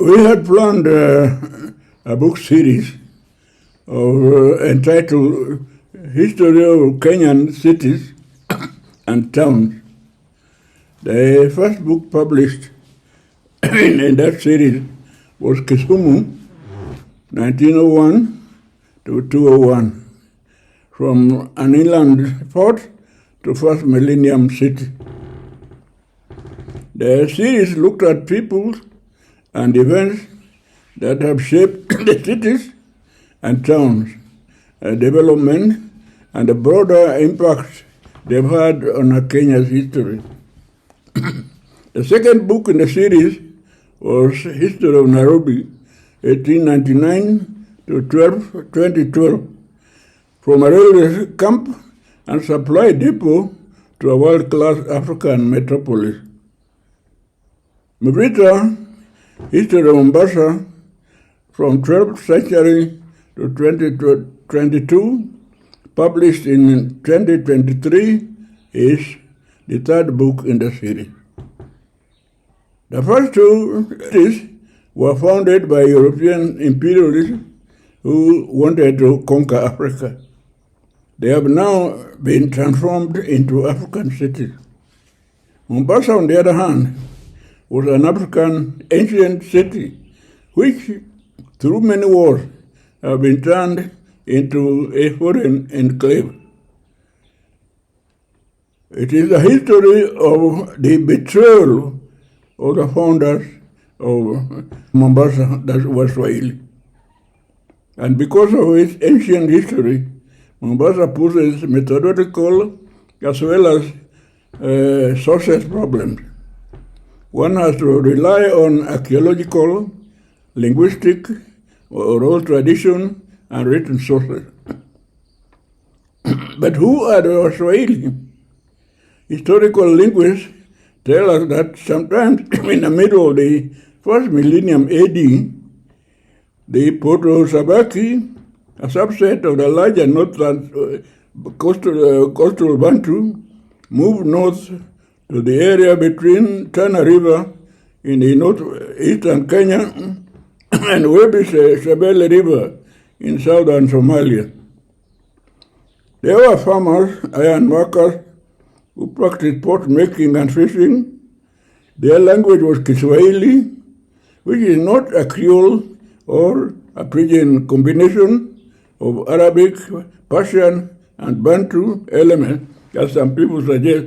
We had planned a book series entitled History of Kenyan Cities and Towns. The first book published in that series was Kisumu, 1901 to 201, from an inland port to first millennium city. The series looked at people and events that have shaped the cities and towns, development, and the broader impact they've had on Kenya's history. The second book in the series was History of Nairobi, 1899 to 2012, from a railway camp and supply depot to a world-class African metropolis. MVITA, History of Mombasa, from 12th century to 2022, published in 2023, is the third book in the series. The first two cities were founded by European imperialists who wanted to conquer Africa. They have now been transformed into African cities. Mombasa, on the other hand, was an African ancient city which, through many wars, have been turned into a foreign enclave. It is the history of the betrayal of the founders of Mombasa, that was Swahili. And because of its ancient history, Mombasa poses methodological as well as social problems. One has to rely on archaeological, linguistic, oral tradition, and written sources. But who are the Swahili? Historical linguists tell us that sometime in the middle of the first millennium AD, the Proto-Sabaki, a subset of the larger northern coastal Bantu, moved north to the area between Tana River in the northeastern Kenya and Webi-Shabelle River in southern Somalia. They were farmers, iron workers, who practiced pot making and fishing. Their language was Kiswahili, which is not a Creole or a pidgin combination of Arabic, Persian, and Bantu elements, as some people suggest.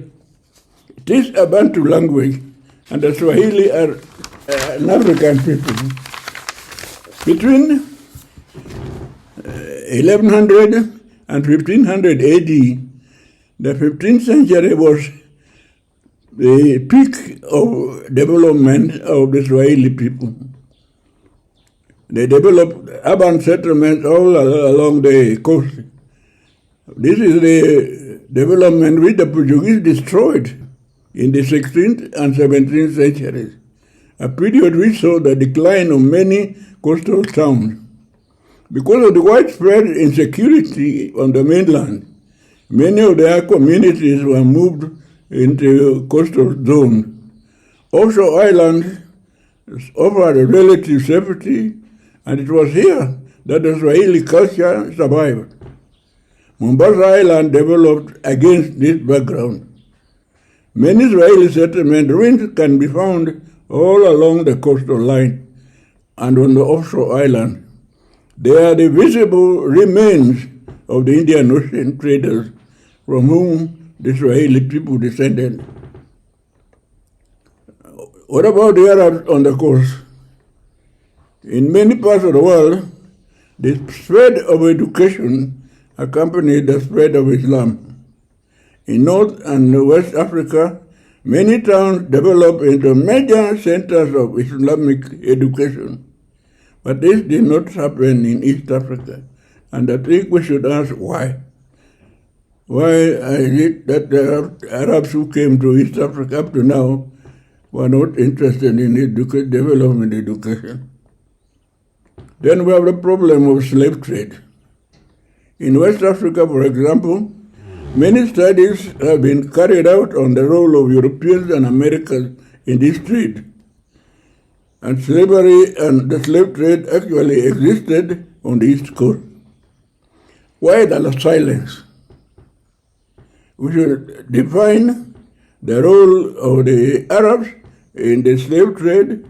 It is a Bantu language, and the Swahili are an African people. Between 1100 and 1500 AD, the 15th century was the peak of development of the Swahili people. They developed urban settlements all along the coast. This is the development which the Portuguese destroyed in the 16th and 17th centuries, a period which saw the decline of many coastal towns. Because of the widespread insecurity on the mainland, many of their communities were moved into coastal zones. Offshore islands offered a relative safety, and it was here that the Swahili culture survived. Mombasa Island developed against this background. Many Swahili settlement ruins can be found all along the coastal line and on the offshore island. They are the visible remains of the Indian Ocean traders from whom the Swahili people descended. What about the Arabs on the coast? In many parts of the world, the spread of education accompanied the spread of Islam. In North and West Africa, many towns developed into major centers of Islamic education. But this did not happen in East Africa, and I think we should ask why. Why is it that the Arabs who came to East Africa up to now were not interested in development education? Then we have the problem of slave trade. In West Africa, for example, many studies have been carried out on the role of Europeans and Americans in this trade. And slavery and the slave trade actually existed on the East Coast. Why the silence? We should define the role of the Arabs in the slave trade,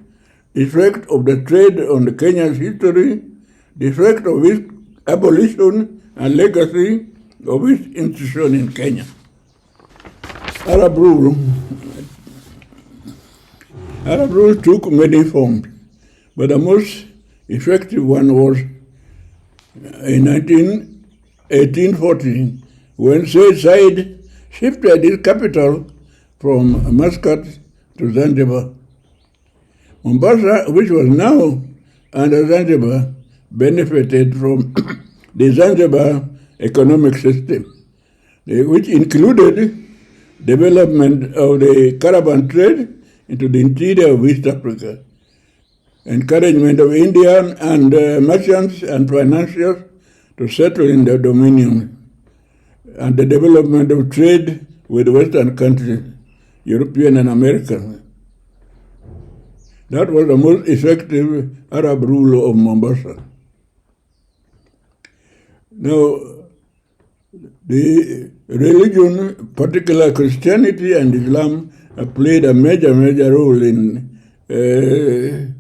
the effect of the trade on the Kenya's history, the effect of its abolition and legacy of its institution in Kenya. Arab rule took many forms, but the most effective one was in 1840 when Said shifted his capital from Muscat to Zanzibar. Mombasa, which was now under Zanzibar, benefited from the Zanzibar economic system, which included development of the caravan trade into the interior of East Africa, encouragement of Indian and merchants and financiers to settle in the dominion, and the development of trade with Western countries, European and American. That was the most effective Arab rule of Mombasa. Now, the religion, particularly Christianity and Islam, have played a major role in the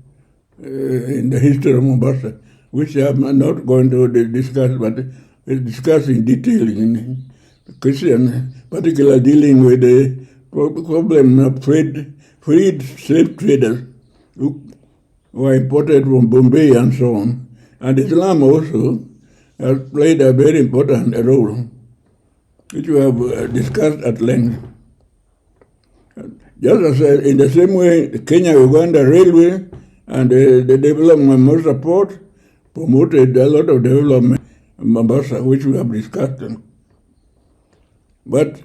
history of Mombasa, which I'm not going to discuss, but discuss in detail in Christian, particularly dealing with the problem of freed slave traders who were imported from Bombay and so on. And Islam also has played a very important role, which we have discussed at length. Just as in the same way, the Kenya-Uganda Railway and the development of Mombasa Port promoted a lot of development in Mombasa, which we have discussed. But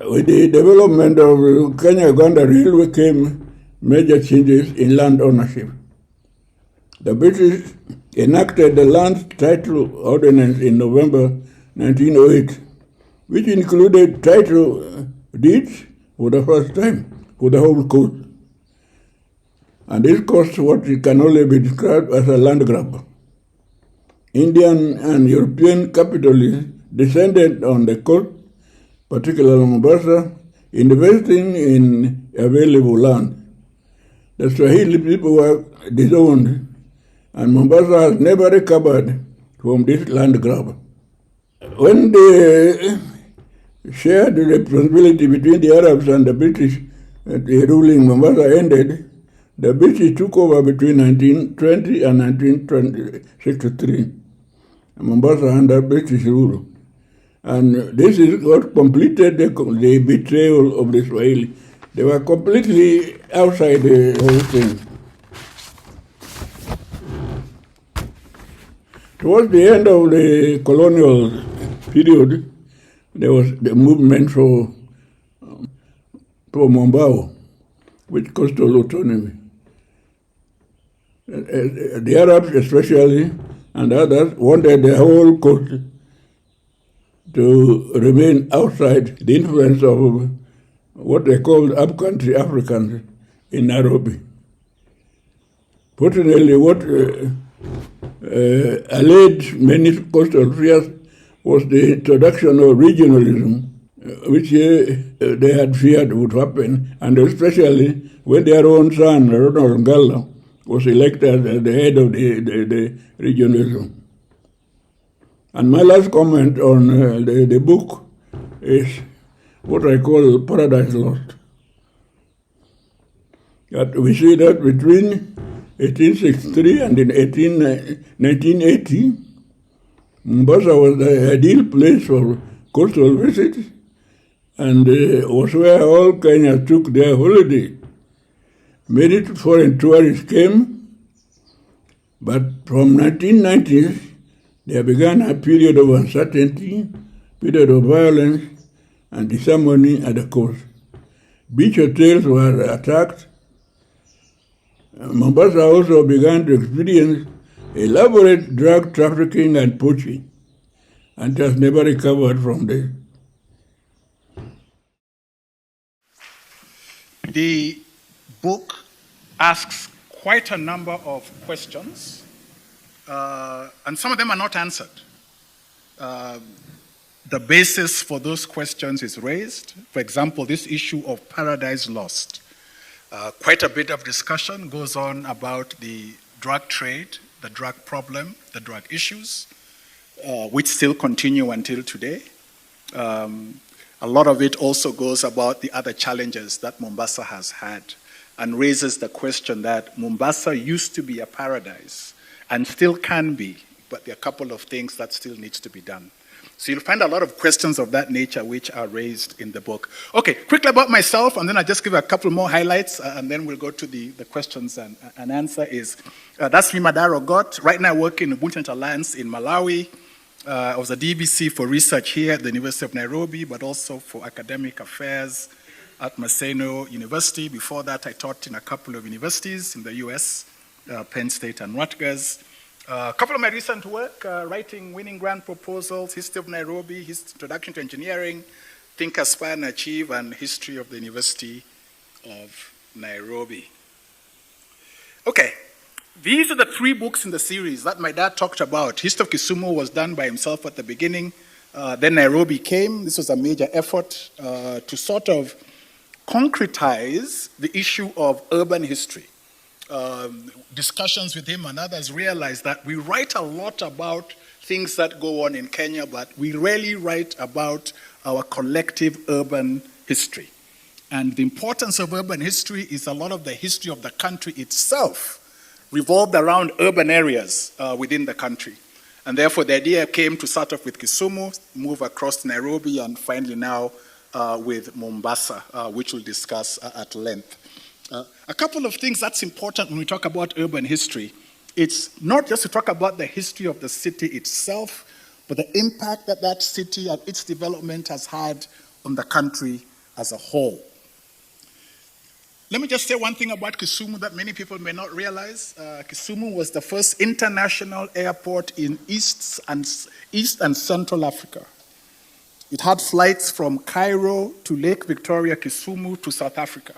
with the development of Kenya-Uganda Railway came major changes in land ownership. The British enacted the Land Title Ordinance in November 1908, which included title deeds for the first time for the whole coast. And this caused what can only be described as a land grab. Indian and European capitalists descended on the coast, particularly Mombasa, investing in available land. The Swahili people were disowned, and Mombasa has never recovered from this land grab. When they shared the responsibility between the Arabs and the British, the ruling Mombasa ended, the British took over between 1920 and 1963, Mombasa under British rule. And this is what completed the betrayal of the Swahili. They were completely outside the whole thing. Towards the end of the colonial period, there was the movement for Mombao, which coastal autonomy. The Arabs especially, and others, wanted the whole coast to remain outside the influence of what they called upcountry Africans in Nairobi. Fortunately, what allayed many coastal fears was the introduction of regionalism, which they had feared would happen, and especially when their own son, Ronald Ngala, was elected as the head of the regionalism. And my last comment on the book is what I call Paradise Lost. That we see that between 1863 and 1980, Mombasa was the ideal place for coastal visits and was where all Kenyans took their holiday. Many foreign tourists came, but from 1990s, there began a period of uncertainty, period of violence, and disharmony at the coast. Beach hotels were attacked. Mombasa also began to experience elaborate drug trafficking and poaching, and has never recovered from this. The book asks quite a number of questions, and some of them are not answered. The basis for those questions is raised. For example, this issue of Paradise Lost. Quite a bit of discussion goes on about the drug trade, the drug problem, the drug issues, which still continue until today. A lot of it also goes about the other challenges that Mombasa has had and raises the question that Mombasa used to be a paradise and still can be, but there are a couple of things that still needs to be done. So you'll find a lot of questions of that nature which are raised in the book. Okay, quickly about myself, and then I'll just give a couple more highlights, and then we'll go to the questions and answer is, that's me, Madara Ogot. Right now I work in Ubuntu Internet Alliance in Malawi. I was a DBC for research here at the University of Nairobi, but also for academic affairs at Maseno University. Before that, I taught in a couple of universities in the US, Penn State and Rutgers. A couple of my recent work, writing winning grant proposals, History of Nairobi, Introduction to Engineering, Think, Aspire and Achieve, and History of the University of Nairobi. Okay, these are the 3 books in the series that my dad talked about. History of Kisumu was done by himself at the beginning. Then Nairobi came. This was a major effort to sort of concretize the issue of urban history. Discussions with him and others realized that we write a lot about things that go on in Kenya, but we rarely write about our collective urban history. And the importance of urban history is a lot of the history of the country itself revolved around urban areas within the country. And therefore the idea came to start off with Kisumu, move across to Nairobi, and finally now with Mombasa, which we'll discuss at length. A couple of things that's important when we talk about urban history. It's not just to talk about the history of the city itself, but the impact that that city and its development has had on the country as a whole. Let me just say one thing about Kisumu that many people may not realize. Kisumu was the first international airport in East and Central Africa. It had flights from Cairo to Lake Victoria, Kisumu to South Africa.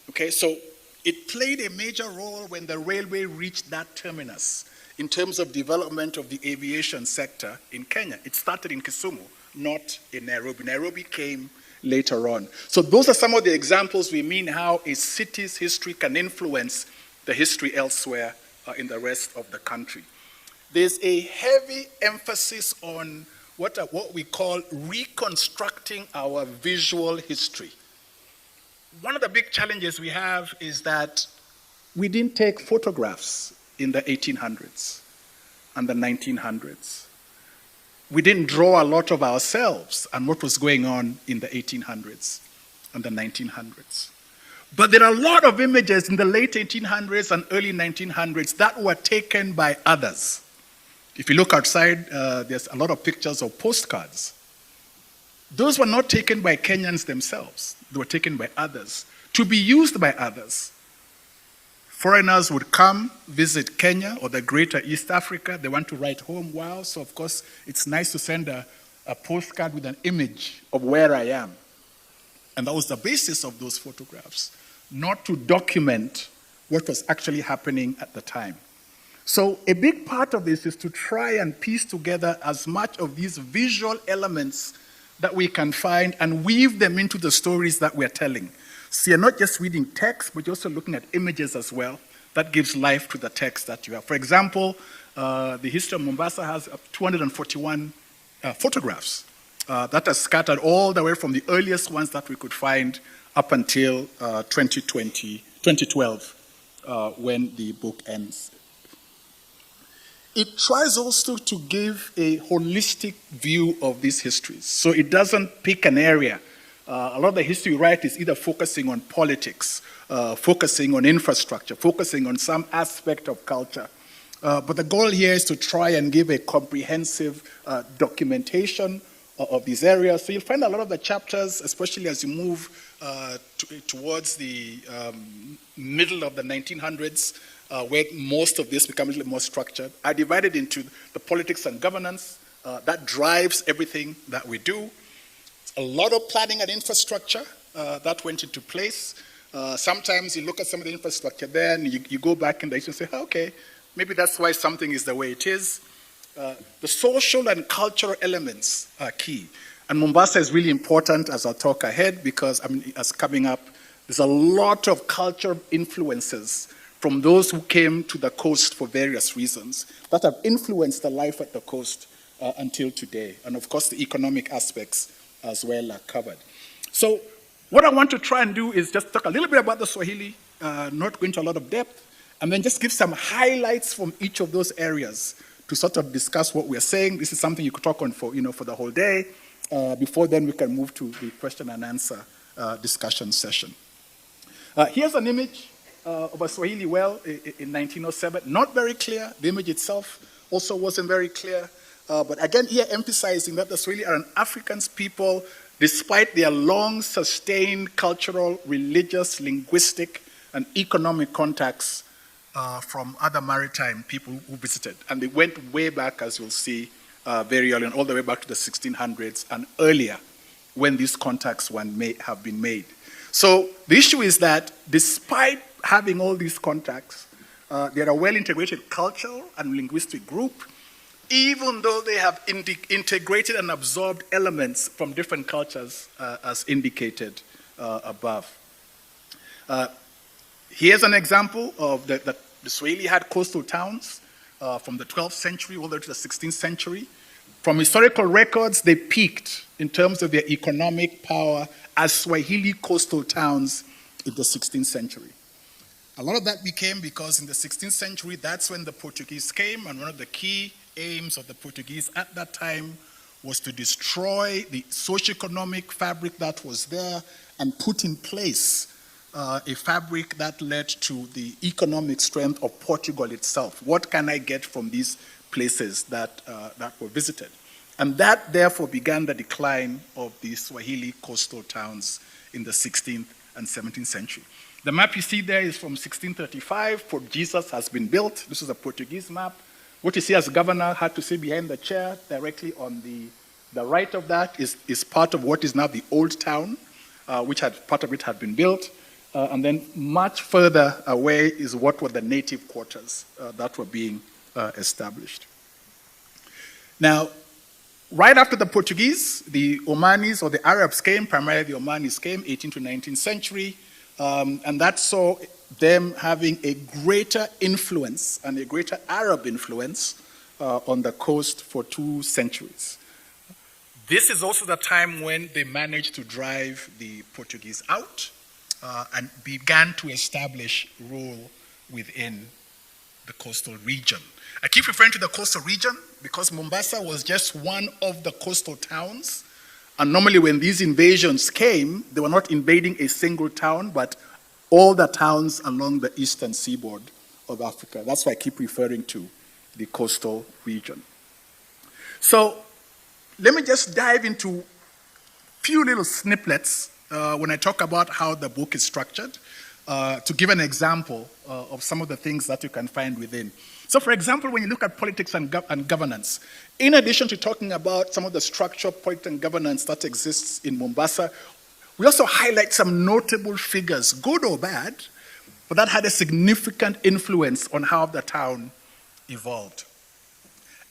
Okay, so it played a major role when the railway reached that terminus in terms of development of the aviation sector in Kenya. It started in Kisumu, not in Nairobi. Nairobi came later on. So those are some of the examples we mean how a city's history can influence the history elsewhere in the rest of the country. There's a heavy emphasis on what we call reconstructing our visual history. One of the big challenges we have is that we didn't take photographs in the 1800s and the 1900s. We didn't draw a lot of ourselves and what was going on in the 1800s and the 1900s. But there are a lot of images in the late 1800s and early 1900s that were taken by others. If you look outside, there's a lot of pictures of postcards. Those were not taken by Kenyans themselves. They were taken by others, to be used by others. Foreigners would come, visit Kenya or the greater East Africa. They want to write home, wow, so of course it's nice to send a postcard with an image of where I am. And that was the basis of those photographs, not to document what was actually happening at the time. So a big part of this is to try and piece together as much of these visual elements that we can find and weave them into the stories that we're telling. So you're not just reading text, but you're also looking at images as well. That gives life to the text that you have. For example, the history of Mombasa has 241 photographs that are scattered all the way from the earliest ones that we could find up until 2012, when the book ends. It tries also to give a holistic view of these histories. So it doesn't pick an area. A lot of the history we write is either focusing on politics, focusing on infrastructure, focusing on some aspect of culture. But the goal here is to try and give a comprehensive documentation of these areas. So you'll find a lot of the chapters, especially as you move towards the middle of the 1900s, where most of this becomes a little more structured, are divided into the politics and governance that drives everything that we do. A lot of planning and infrastructure that went into place. Sometimes you look at some of the infrastructure there and you go back in the history and say, okay, maybe that's why something is the way it is. The social and cultural elements are key. And Mombasa is really important as I talk ahead because, as coming up, there's a lot of cultural influences from those who came to the coast for various reasons that have influenced the life at the coast until today. And of course, the economic aspects as well are covered. So what I want to try and do is just talk a little bit about the Swahili, not go into a lot of depth, and then just give some highlights from each of those areas to sort of discuss what we're saying. This is something you could talk on for the whole day. Before then, we can move to the question and answer discussion session. Here's an image of a Swahili well in 1907. Not very clear. The image itself also wasn't very clear. But again, here emphasizing that the Swahili are an African people, despite their long sustained cultural, religious, linguistic, and economic contacts from other maritime people who visited. And they went way back, as you'll see, very early, and all the way back to the 1600s and earlier, when these contacts have been made. So the issue is that despite having all these contacts, they're a well-integrated cultural and linguistic group, even though they have integrated and absorbed elements from different cultures, as indicated above. Here's an example of the Swahili had coastal towns from the 12th century all the way to the 16th century. From historical records, they peaked in terms of their economic power as Swahili coastal towns in the 16th century. A lot of that became because in the 16th century, that's when the Portuguese came, and one of the key aims of the Portuguese at that time was to destroy the socio-economic fabric that was there and put in place a fabric that led to the economic strength of Portugal itself. What can I get from these places that were visited? And that therefore began the decline of the Swahili coastal towns in the 16th and 17th century. The map you see there is from 1635. Fort Jesus has been built. This is a Portuguese map. What you see as governor had to see behind the chair, directly on the right of that, is part of what is now the old town, which part of it had been built. And then much further away is what were the native quarters that were being established. Now, right after the Portuguese, the Omanis or the Arabs came, primarily the Omanis came, 18th to 19th century, and that saw them having a greater influence and a greater Arab influence on the coast for 2 centuries. This is also the time when they managed to drive the Portuguese out and began to establish rule within the coastal region. I keep referring to the coastal region because Mombasa was just one of the coastal towns. And normally when these invasions came, they were not invading a single town, but all the towns along the eastern seaboard of Africa. That's why I keep referring to the coastal region. So let me just dive into a few little snippets when I talk about how the book is structured, to give an example of some of the things that you can find within. So for example, when you look at politics and governance, in addition to talking about some of the structure, politics and governance that exists in Mombasa, we also highlight some notable figures, good or bad, but that had a significant influence on how the town evolved.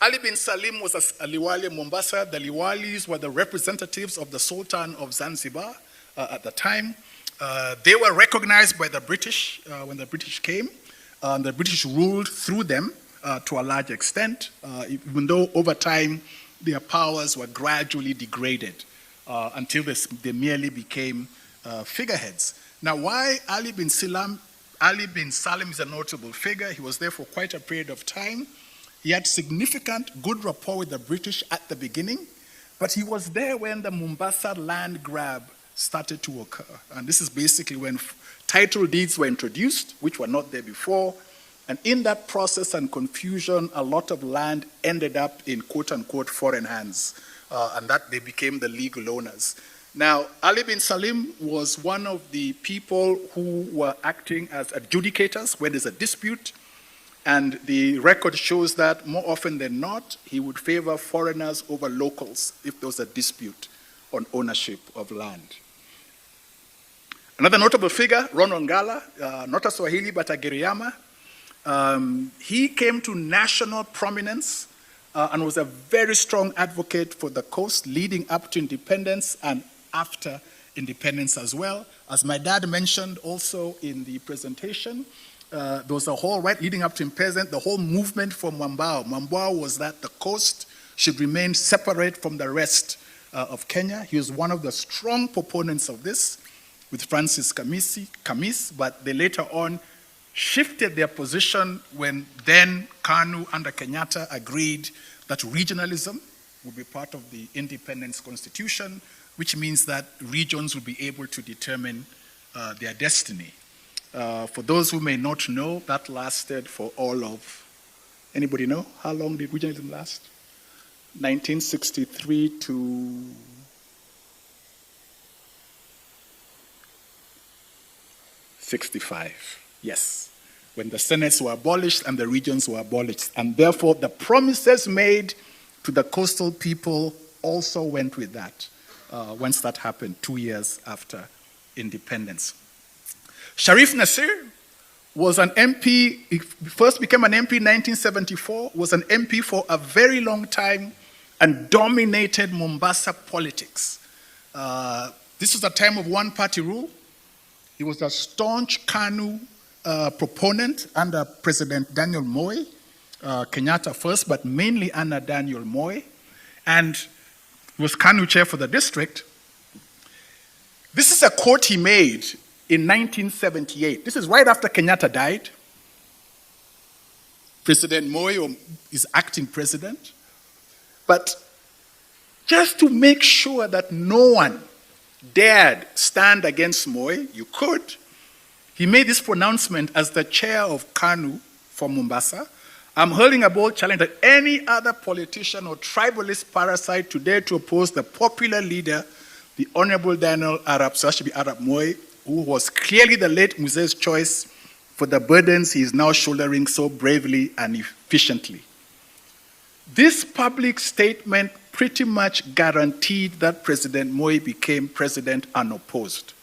Ali bin Salim was a Liwali in Mombasa. The Liwalis were the representatives of the Sultan of Zanzibar at the time. They were recognized by the British when the British came. The British ruled through them to a large extent, even though over time their powers were gradually degraded until they merely became figureheads. Now, why Ali bin Salim is a notable figure? He was there for quite a period of time. He had significant good rapport with the British at the beginning, but he was there when the Mombasa land grab started to occur. And this is basically when title deeds were introduced, which were not there before. And in that process and confusion, a lot of land ended up in quote-unquote foreign hands, and that they became the legal owners. Now, Ali bin Salim was one of the people who were acting as adjudicators when there's a dispute. And the record shows that more often than not, he would favor foreigners over locals if there was a dispute on ownership of land. Another notable figure, Ron Ongala, not a Swahili but a Giriama. He came to national prominence and was a very strong advocate for the coast leading up to independence and after independence as well. As my dad mentioned also in the presentation, there was a whole, right leading up to independence, the whole movement for Mwambao. Mwambao was that the coast should remain separate from the rest of Kenya. He was one of the strong proponents of this with Francis Khamis, but they later on shifted their position when then KANU under Kenyatta agreed that regionalism would be part of the independence constitution, which means that regions will be able to determine their destiny. For those who may not know, that lasted for all of, anybody know? How long did regionalism last? 1963 to 65, yes. When the senates were abolished and the regions were abolished. And therefore, the promises made to the coastal people also went with that, once that happened 2 years after independence. Sharif Nasir was an MP, he first became an MP in 1974, was an MP for a very long time and dominated Mombasa politics. This was a time of one-party rule. He was a staunch KANU proponent under President Daniel Moi, Kenyatta first, but mainly under Daniel Moi, and was KANU chair for the district. This is a quote he made in 1978. This is right after Kenyatta died. President Moi is acting president. But just to make sure that no one dared stand against Moi, you could, he made this pronouncement as the chair of KANU for Mombasa. I'm hurling a bold challenge that any other politician or tribalist parasite today to oppose the popular leader, the Honorable Daniel Arap Moi, who was clearly the late Muzee's choice for the burdens he is now shouldering so bravely and efficiently. This public statement pretty much guaranteed that President Moi became president unopposed.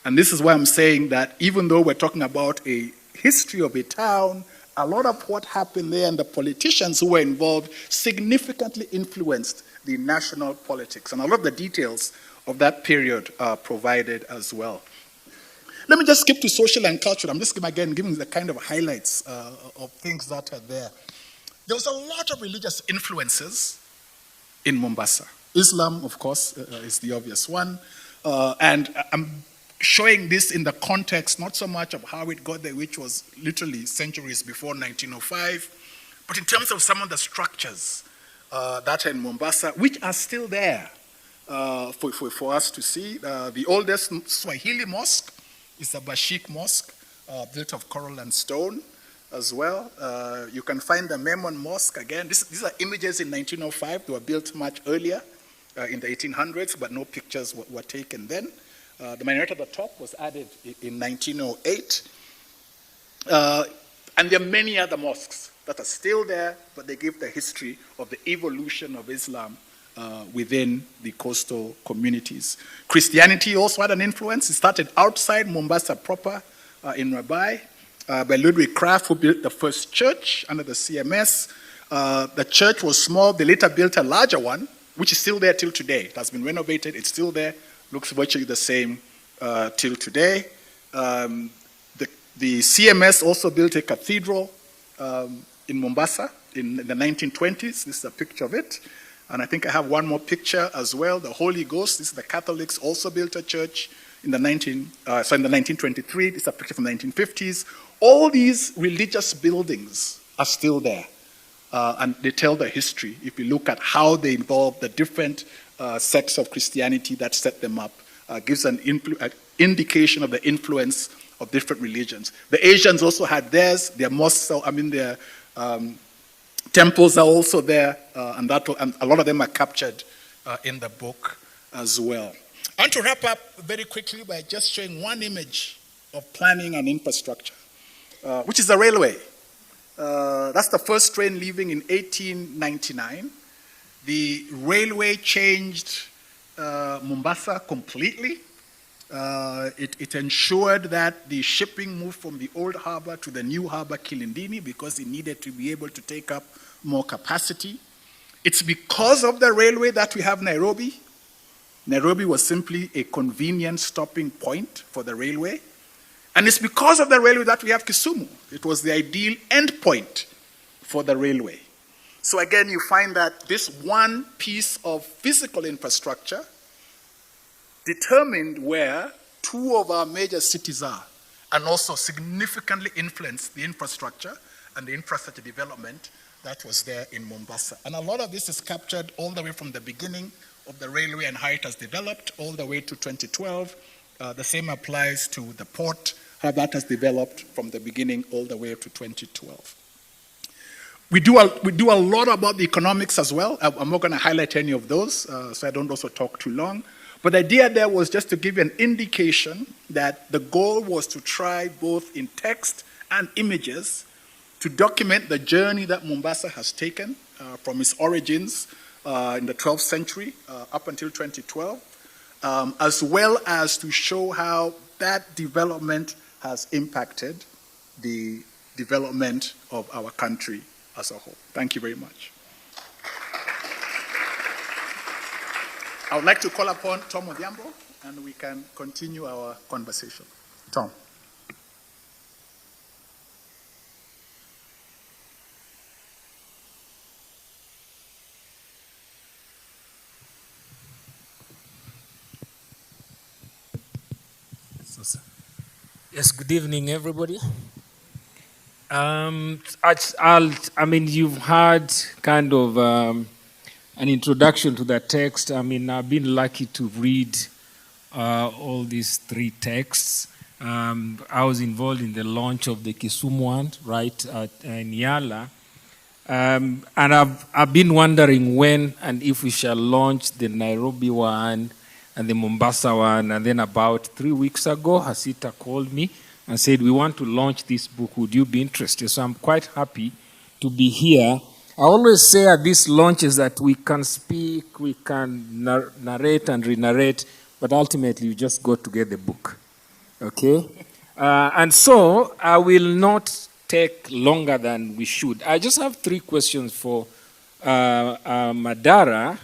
And this is why I'm saying that even though we're talking about a history of a town, a lot of what happened there and the politicians who were involved significantly influenced the national politics. And a lot of the details of that period are provided as well. Let me just skip to social and cultural. I'm just again giving the kind of highlights of things that are there. There was a lot of religious influences in Mombasa. Islam, of course, is the obvious one. And I'm showing this in the context, not so much of how it got there, which was literally centuries before 1905, but in terms of some of the structures that are in Mombasa, which are still there for us to see. The oldest Swahili mosque is the Bashik Mosque, built of coral and stone as well. You can find the Memon Mosque again. These are images in 1905. They were built much earlier in the 1800s, but no pictures were taken then. The minaret at the top was added in 1908. And there are many other mosques that are still there, but they give the history of the evolution of Islam within the coastal communities. Christianity also had an influence. It started outside Mombasa proper in Rabai by Ludwig Kraft, who built the first church under the CMS. The church was small. They later built a larger one, which is still there till today. It has been renovated. It's still there. Looks virtually the same till today. The CMS also built a cathedral in Mombasa in the 1920s. This is a picture of it. And I think I have one more picture as well. The Holy Ghost, this is the Catholics, also built a church in the 1923. This is a picture from the 1950s. All these religious buildings are still there. And they tell the history. If you look at how they involved the different sects of Christianity that set them up, gives an indication of the influence of different religions. The Asians also had theirs. Their mosques, their temples are also there, and a lot of them are captured in the book as well. I want to wrap up very quickly by just showing one image of planning and infrastructure, which is the railway. That's the first train leaving in 1899. The railway changed Mombasa completely. It ensured that the shipping moved from the old harbor to the new harbor, Kilindini, because it needed to be able to take up more capacity. It's because of the railway that we have Nairobi. Nairobi was simply a convenient stopping point for the railway. And it's because of the railway that we have Kisumu. It was the ideal end point for the railway. So again, you find that this one piece of physical infrastructure determined where two of our major cities are, and also significantly influenced the infrastructure and the infrastructure development that was there in Mombasa. And a lot of this is captured all the way from the beginning of the railway and how it has developed all the way to 2012. The same applies to the port, how that has developed from the beginning all the way to 2012. We do a lot about the economics as well. I'm not going to highlight any of those, so I don't also talk too long. But the idea there was just to give you an indication that the goal was to try both in text and images to document the journey that Mombasa has taken from its origins in the 12th century up until 2012, as well as to show how that development has impacted the development of our country as a whole. Thank you very much. I would like to call upon Tom Odhiambo, and we can continue our conversation. Tom. Yes, good evening, everybody. You've had kind of an introduction to the text. I've been lucky to read all these three texts. I was involved in the launch of the Kisumu one, right, in Yala. And I've been wondering when and if we shall launch the Nairobi one and the Mombasa one. And then about 3 weeks ago, Hasita called me and said, we want to launch this book. Would you be interested? So I'm quite happy to be here. I always say at these launches that we can speak, we can narrate and re-narrate, but ultimately you just got to get the book. Okay? And so I will not take longer than we should. I just have 3 questions for Madara.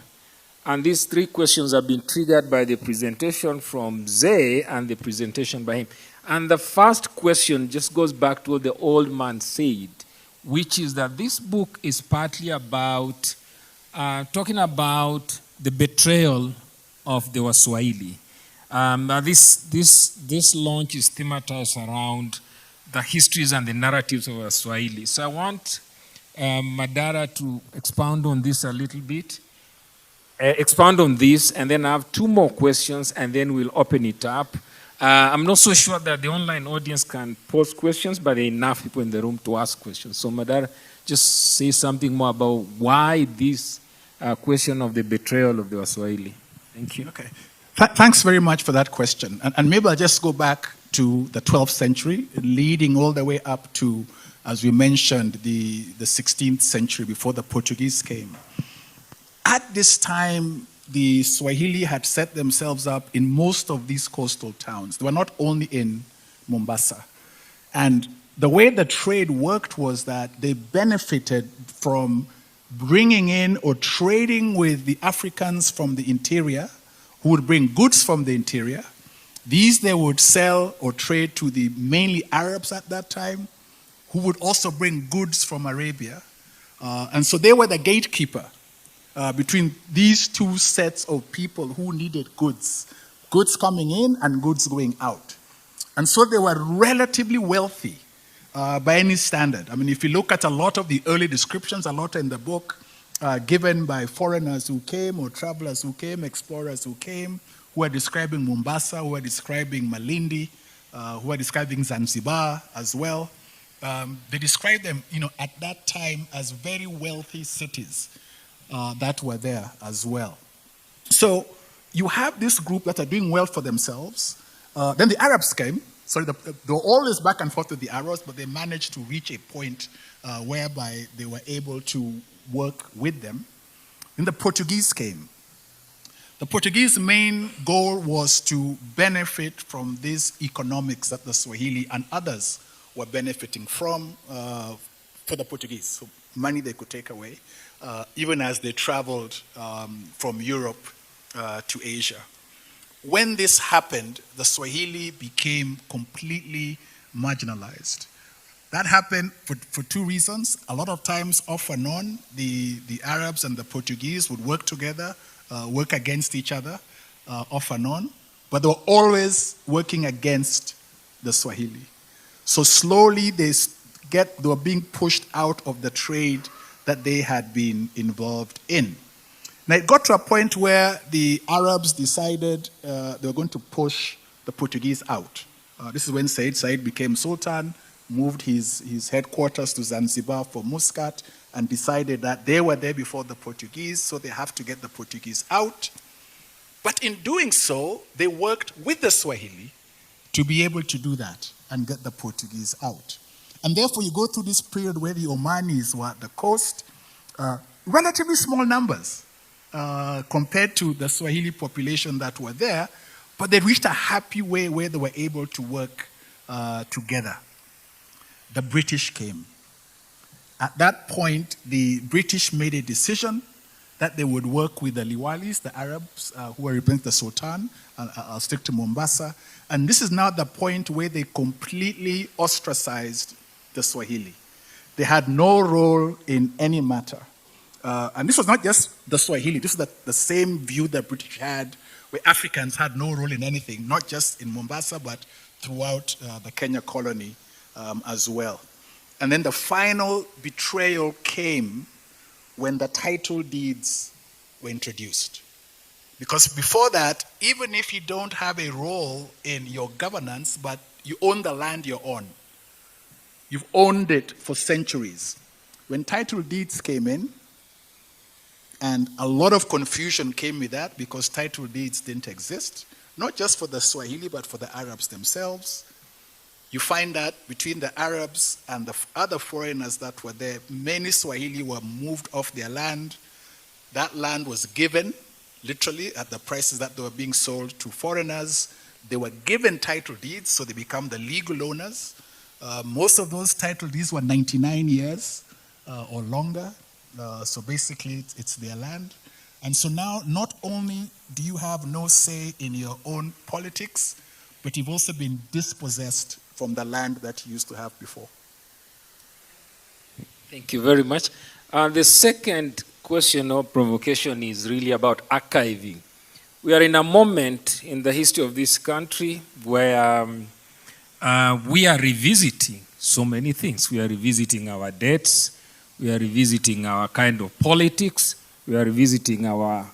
And these 3 questions have been triggered by the presentation from Zay and the presentation by him. And the first question just goes back to what the old man said, which is that this book is partly about talking about the betrayal of the Waswahili. This launch is thematized around the histories and the narratives of Waswahili. So I want Madara to expound on this a little bit. Expound on this, and then I have 2 more questions, and then we'll open it up. I'm not so sure that the online audience can pose questions, but there are enough people in the room to ask questions. So Madara, just say something more about why this question of the betrayal of the Waswahili. Thank you. Okay. Thanks very much for that question. And maybe I'll just go back to the 12th century, leading all the way up to, as we mentioned, the 16th century before the Portuguese came. At this time, the Swahili had set themselves up in most of these coastal towns. They were not only in Mombasa. And the way the trade worked was that they benefited from bringing in or trading with the Africans from the interior, who would bring goods from the interior. These they would sell or trade to the mainly Arabs at that time, who would also bring goods from Arabia. And so they were the gatekeeper between these 2 sets of people who needed goods coming in and goods going out. And so they were relatively wealthy by any standard. If you look at a lot of the early descriptions, a lot in the book, given by foreigners who came or travelers who came, explorers who came, who are describing Mombasa, who are describing Malindi, who are describing Zanzibar as well. They describe them, at that time as very wealthy cities that were there as well. So you have this group that are doing well for themselves. Then the Arabs came. So they were always back and forth with the Arabs, but they managed to reach a point whereby they were able to work with them. Then the Portuguese came. The Portuguese main goal was to benefit from these economics that the Swahili and others were benefiting from for the Portuguese. So money they could take away, even as they traveled from Europe to Asia. When this happened, the Swahili became completely marginalized. That happened for two reasons. A lot of times, off and on, the Arabs and the Portuguese would work together, work against each other, off and on, but they were always working against the Swahili. So slowly they were being pushed out of the trade that they had been involved in. Now it got to a point where the Arabs decided they were going to push the Portuguese out. This is when Said became Sultan, moved his headquarters to Zanzibar for Muscat, and decided that they were there before the Portuguese, so they have to get the Portuguese out. But in doing so, they worked with the Swahili to be able to do that and get the Portuguese out. And therefore, you go through this period where the Omanis were at the coast, relatively small numbers compared to the Swahili population that were there, but they reached a happy way where they were able to work together. The British came. At that point, the British made a decision that they would work with the Liwalis, the Arabs who were representing the Sultan. I'll stick to Mombasa. And this is now the point where they completely ostracized the Swahili. They had no role in any matter. And this was not just the Swahili. This is the same view that British had, where Africans had no role in anything, not just in Mombasa, but throughout the Kenya colony as well. And then the final betrayal came when the title deeds were introduced. Because before that, even if you don't have a role in your governance, but you own the land you're on, you've owned it for centuries. When title deeds came in, and a lot of confusion came with that because title deeds didn't exist, not just for the Swahili, but for the Arabs themselves. You find that between the Arabs and the other foreigners that were there, many Swahili were moved off their land. That land was given, literally, at the prices that they were being sold to foreigners. They were given title deeds, so they become the legal owners. Most of those title deeds were 99 years or longer. So basically, it's their land. And so now, not only do you have no say in your own politics, but you've also been dispossessed from the land that you used to have before. Thank you very much. The second question or provocation is really about archiving. We are in a moment in the history of this country where we are revisiting so many things. We are revisiting our debts. We are revisiting our kind of politics. We are revisiting our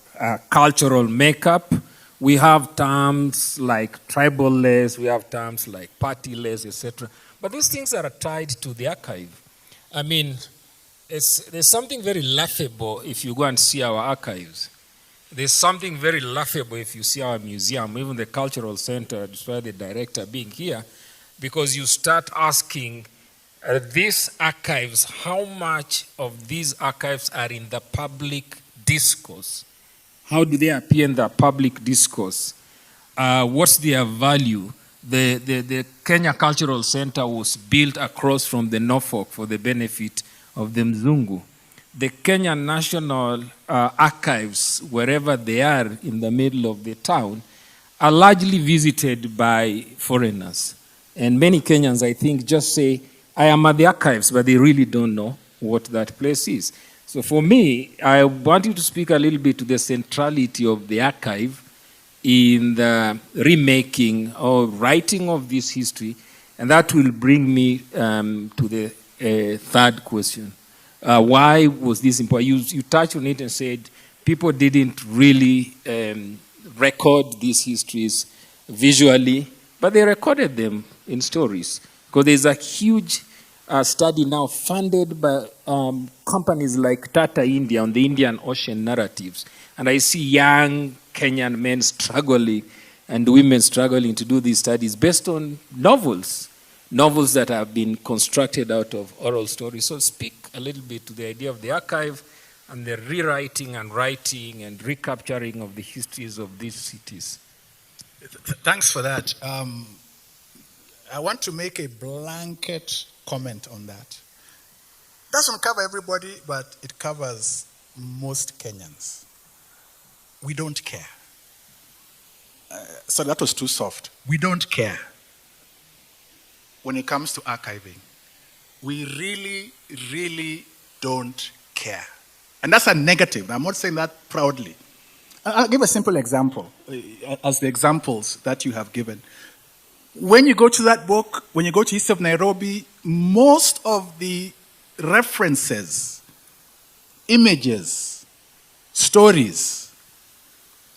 cultural makeup. We have terms like tribal-less, we have terms like party-less, etc. But these things are tied to the archive. I mean, there's something very laughable if you go and see our archives. There's something very laughable if you see our museum, even the cultural center, despite the director being here, because you start asking these archives, how much of these archives are in the public discourse? How do they appear in the public discourse? What's their value? The Kenya Cultural Center was built across from the Norfolk for the benefit of the Mzungu. The Kenya National Archives, wherever they are in the middle of the town, are largely visited by foreigners. And many Kenyans, I think, just say, I am at the archives, but they really don't know what that place is. So for me, I want you to speak a little bit to the centrality of the archive in the remaking or writing of this history, and that will bring me to the third question. Why was this important? You touched on it and said people didn't really record these histories visually, but they recorded them in stories. Because there's a huge study now funded by companies like Tata India on the Indian Ocean narratives. And I see young Kenyan men struggling and women struggling to do these studies based on novels that have been constructed out of oral stories. So speak a little bit to the idea of the archive, and the rewriting and writing and recapturing of the histories of these cities? Thanks for that. I want to make a blanket comment on that. Doesn't cover everybody, but it covers most Kenyans. We don't care. So that was too soft. We don't care when it comes to archiving. We really, really don't care. And that's a negative. I'm not saying that proudly. I'll give a simple example, as the examples that you have given. When you go to that book, when you go to East of Nairobi, most of the references, images, stories,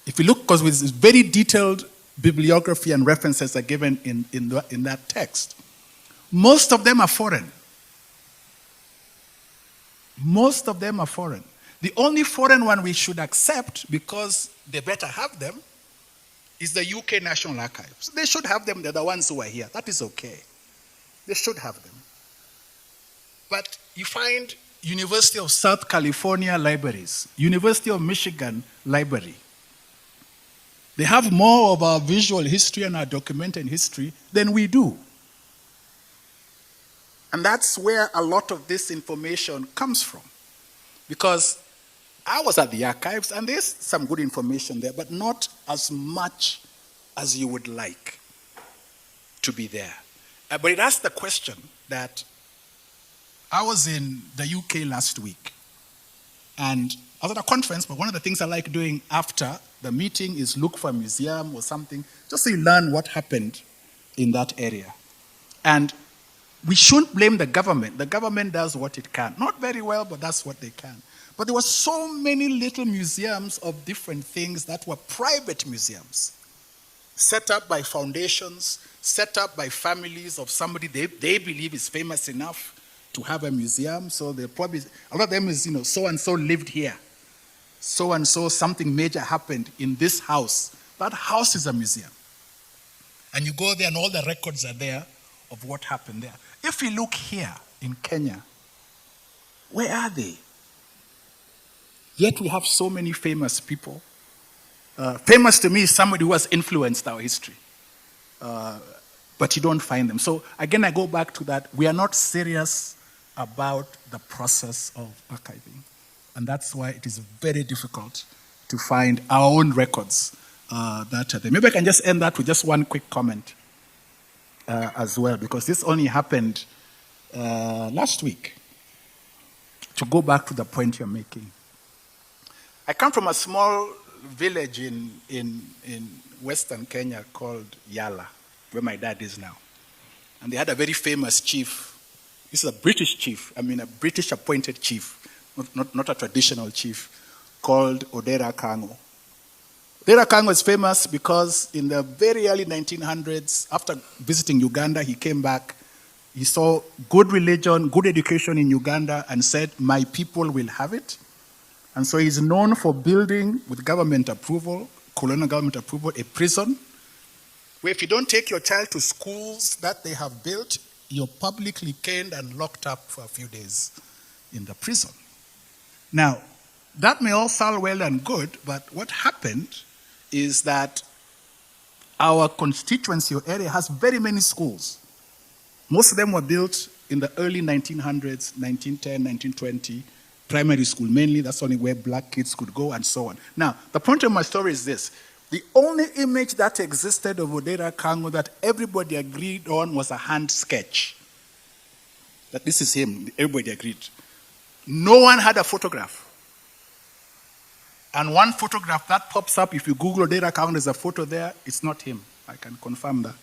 if you look, because with very detailed bibliography and references are given in that text, most of them are foreign. Most of them are foreign. The only foreign one we should accept, because they better have them, is the UK National Archives. They should have them. They're the ones who are here. That is okay. They should have them. But you find University of South California libraries, University of Michigan library. They have more of our visual history and our documented history than we do. And that's where a lot of this information comes from. Because I was at the archives, and there's some good information there, but not as much as you would like to be there. But it asks the question that I was in the UK last week, and I was at a conference, but one of the things I like doing after the meeting is look for a museum or something, just so you learn what happened in that area. And we shouldn't blame the government. The government does what it can. Not very well, but that's what they can. But there were so many little museums of different things that were private museums, set up by foundations, set up by families of somebody they believe is famous enough to have a museum. So they probably, a lot of them is, so-and-so lived here. So-and-so, something major happened in this house. That house is a museum. And you go there and all the records are there of what happened there. If you look here in Kenya, where are they? Yet we have so many famous people. Famous to me is somebody who has influenced our history. But you don't find them. So again, I go back to that. We are not serious about the process of archiving. And that's why it is very difficult to find our own records that are there. Maybe I can just end that with just one quick comment as well, because this only happened last week. To go back to the point you're making. I come from a small village in Western Kenya called Yala, where my dad is now. And they had a very famous chief. This is a British chief, a British appointed chief, not a traditional chief, called Odera Kango. Odera Kango is famous because in the very early 1900s, after visiting Uganda, he came back. He saw good religion, good education in Uganda, and said, my people will have it. And so he's known for building, with government approval, colonial government approval, a prison, where if you don't take your child to schools that they have built, you're publicly caned and locked up for a few days in the prison. Now, that may all sound well and good, but what happened is that our constituency or area has very many schools. Most of them were built in the early 1900s, 1910, 1920, primary school mainly. That's only where black kids could go and so on. Now, the point of my story is this. The only image that existed of Odera Kango that everybody agreed on was a hand sketch. That this is him. Everybody agreed. No one had a photograph. And one photograph that pops up, if you Google Odera Kango, there's a photo there. It's not him. I can confirm that.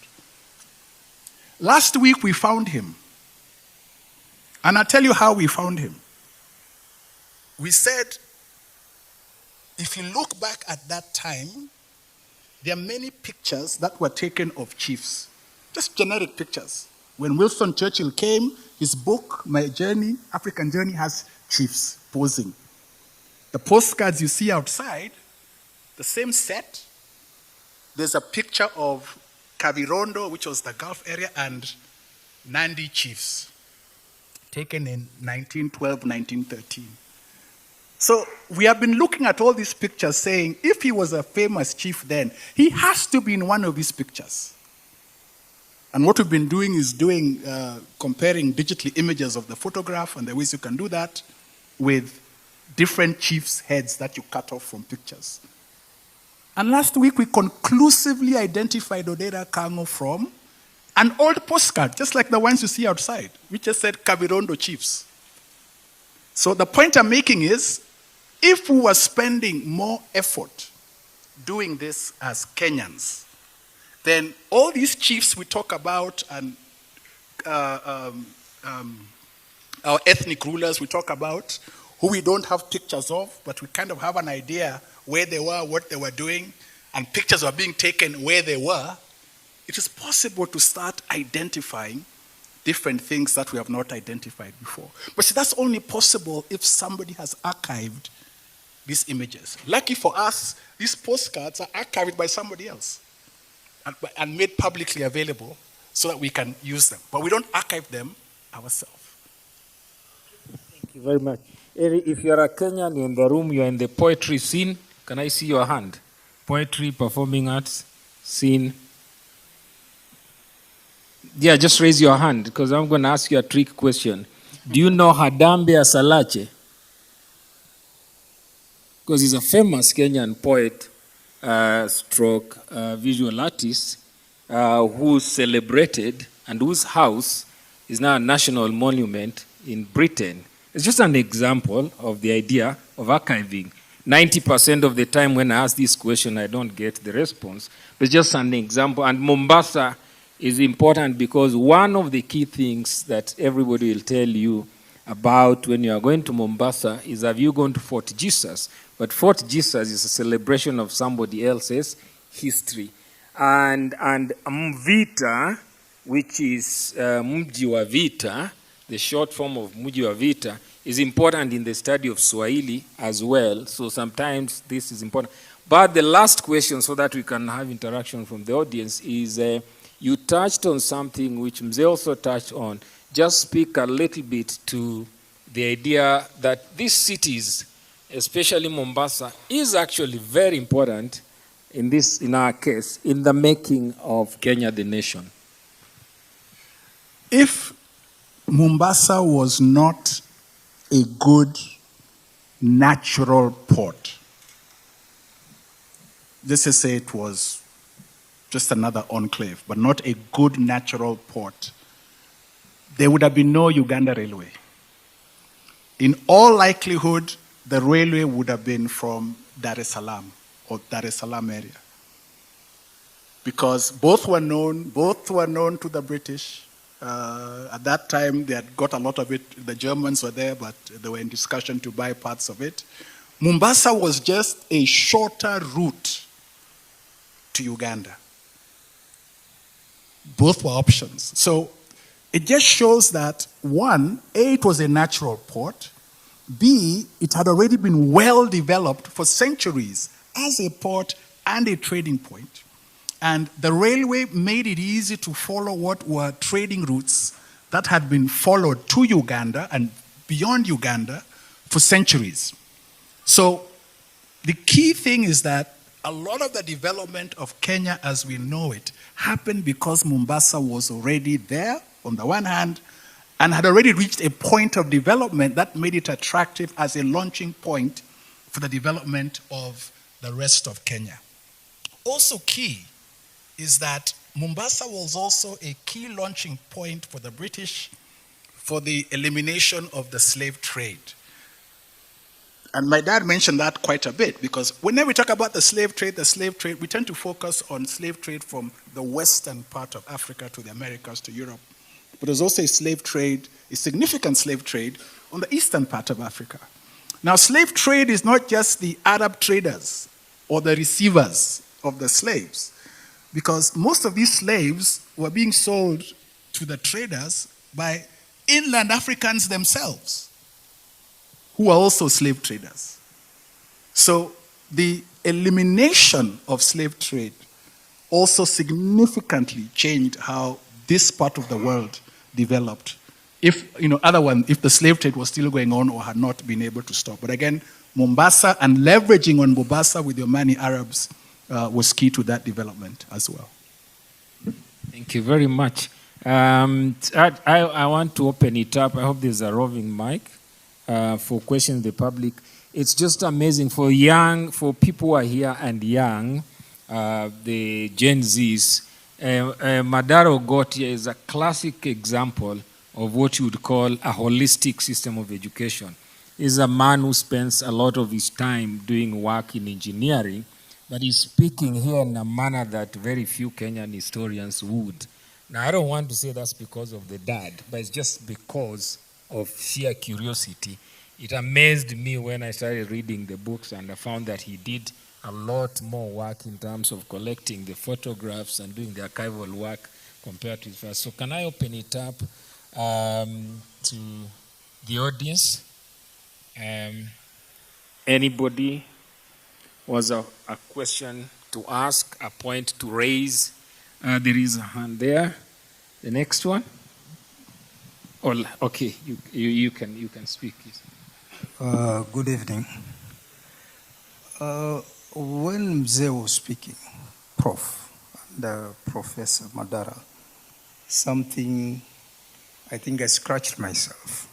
Last week, we found him. And I'll tell you how we found him. We said, if you look back at that time, there are many pictures that were taken of chiefs. Just generic pictures. When Winston Churchill came, his book, My Journey, African Journey, has chiefs posing. The postcards you see outside, the same set, there's a picture of Kavirondo, which was the Gulf area, and Nandi chiefs, taken in 1912, 1913. So we have been looking at all these pictures saying, if he was a famous chief then, he has to be in one of these pictures. And what we've been doing is comparing digitally images of the photograph and the ways you can do that with different chiefs' heads that you cut off from pictures. And last week we conclusively identified Odera Kango from an old postcard, just like the ones you see outside, which just said Kabirondo Chiefs. So the point I'm making is, if we were spending more effort doing this as Kenyans, then all these chiefs we talk about and our ethnic rulers we talk about, who we don't have pictures of, but we kind of have an idea where they were, what they were doing, and pictures were being taken where they were, it is possible to start identifying different things that we have not identified before. But see, that's only possible if somebody has archived these images. Lucky for us, these postcards are archived by somebody else and made publicly available so that we can use them. But we don't archive them ourselves. Thank you very much. Eri, if you're a Kenyan in the room, you're in the poetry scene, can I see your hand? Poetry, performing arts, scene. Yeah, just raise your hand because I'm going to ask you a trick question. Do you know Hadambe Asalache? Because he's a famous Kenyan poet, stroke visual artist, who's celebrated and whose house is now a national monument in Britain. It's just an example of the idea of archiving. 90% of the time when I ask this question, I don't get the response. But just an example. And Mombasa is important because one of the key things that everybody will tell you about when you are going to Mombasa is, have you gone to Fort Jesus? But Fort Jesus is a celebration of somebody else's history. And MVITA, which is Mji wa Vita, the short form of Mji wa Vita, is important in the study of Swahili as well. So sometimes this is important. But the last question, so that we can have interaction from the audience, is you touched on something which Mzee also touched on. Just speak a little bit to the idea that these cities, especially Mombasa, is actually very important in our case, in the making of Kenya the nation. If Mombasa was not a good natural port, let's just say it was just another enclave, but not a good natural port, there would have been no Uganda Railway. In all likelihood, the railway would have been from Dar es Salaam or Dar es Salaam area, because both were known to the British. At that time, they had got a lot of it. The Germans were there, but they were in discussion to buy parts of it. Mombasa was just a shorter route to Uganda. Both were options. So it just shows that, one, A, it was a natural port. B, it had already been well developed for centuries as a port and a trading point. And the railway made it easy to follow what were trading routes that had been followed to Uganda and beyond Uganda for centuries. So the key thing is that a lot of the development of Kenya as we know it happened because Mombasa was already there, on the one hand, and had already reached a point of development that made it attractive as a launching point for the development of the rest of Kenya. Also key is that Mombasa was also a key launching point for the British for the elimination of the slave trade. And my dad mentioned that quite a bit, because whenever we talk about the slave trade, we tend to focus on slave trade from the western part of Africa to the Americas to Europe. But there's also a slave trade, a significant slave trade on the eastern part of Africa. Now, slave trade is not just the Arab traders or the receivers of the slaves, because most of these slaves were being sold to the traders by inland Africans themselves, who are also slave traders. So the elimination of slave trade also significantly changed how this part of the world developed. If the slave trade was still going on or had not been able to stop. But again, Mombasa, and leveraging on Mombasa with your Mani Arabs was key to that development as well. Thank you very much. I want to open it up. I hope there's a roving mic for questions the public. It's just amazing for people who are here and young, the Gen Zs. Madara Ogot here is a classic example of what you would call a holistic system of education. He's a man who spends a lot of his time doing work in engineering, but he's speaking here in a manner that very few Kenyan historians would. Now, I don't want to say that's because of the dad, but it's just because of sheer curiosity. It amazed me when I started reading the books and I found that he did a lot more work in terms of collecting the photographs and doing the archival work compared to his first. So can I open it up to the audience? Anybody was a question to ask, a point to raise? There is a hand there. The next one. Oh, okay, you can speak. Good evening. When Mzee was speaking, Prof, and Professor Madara, something I think I scratched myself.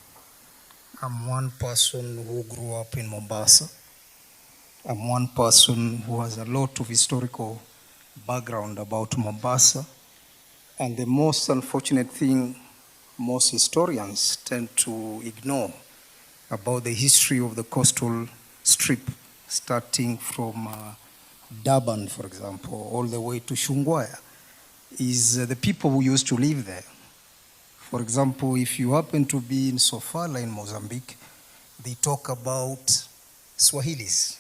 I'm one person who grew up in Mombasa. I'm one person who has a lot of historical background about Mombasa. And the most unfortunate thing most historians tend to ignore about the history of the coastal strip, starting from Durban, for example, all the way to Shungwaya, is the people who used to live there. For example, if you happen to be in Sofala in Mozambique, they talk about Swahilis.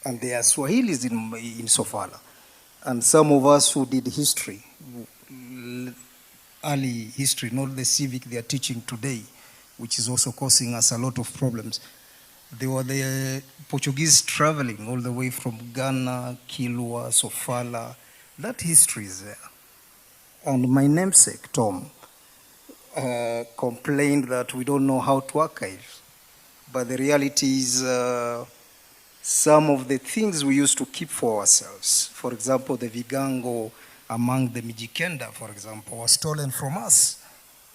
And there are Swahilis in Sofala. And some of us who did history, early history, not the civic they are teaching today, which is also causing us a lot of problems. They were the Portuguese traveling all the way from Ghana, Kilwa, Sofala. That history is there. And my namesake, Tom, complained that we don't know how to archive. But the reality is some of the things we used to keep for ourselves, for example, the Vigango among the Mijikenda, for example, was stolen from us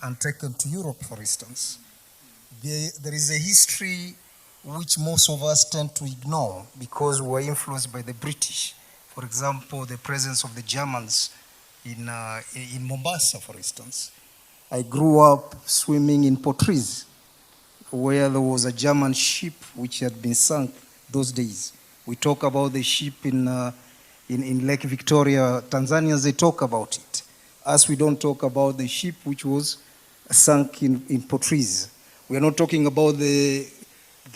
and taken to Europe, for instance. There is a history which most of us tend to ignore because we were influenced by the British. For example, the presence of the Germans in Mombasa, for instance. I grew up swimming in Portrees, where there was a German ship which had been sunk those days. We talk about the ship in Lake Victoria. Tanzanians, they talk about it. As we don't talk about the ship which was sunk in Portrees. We are not talking about the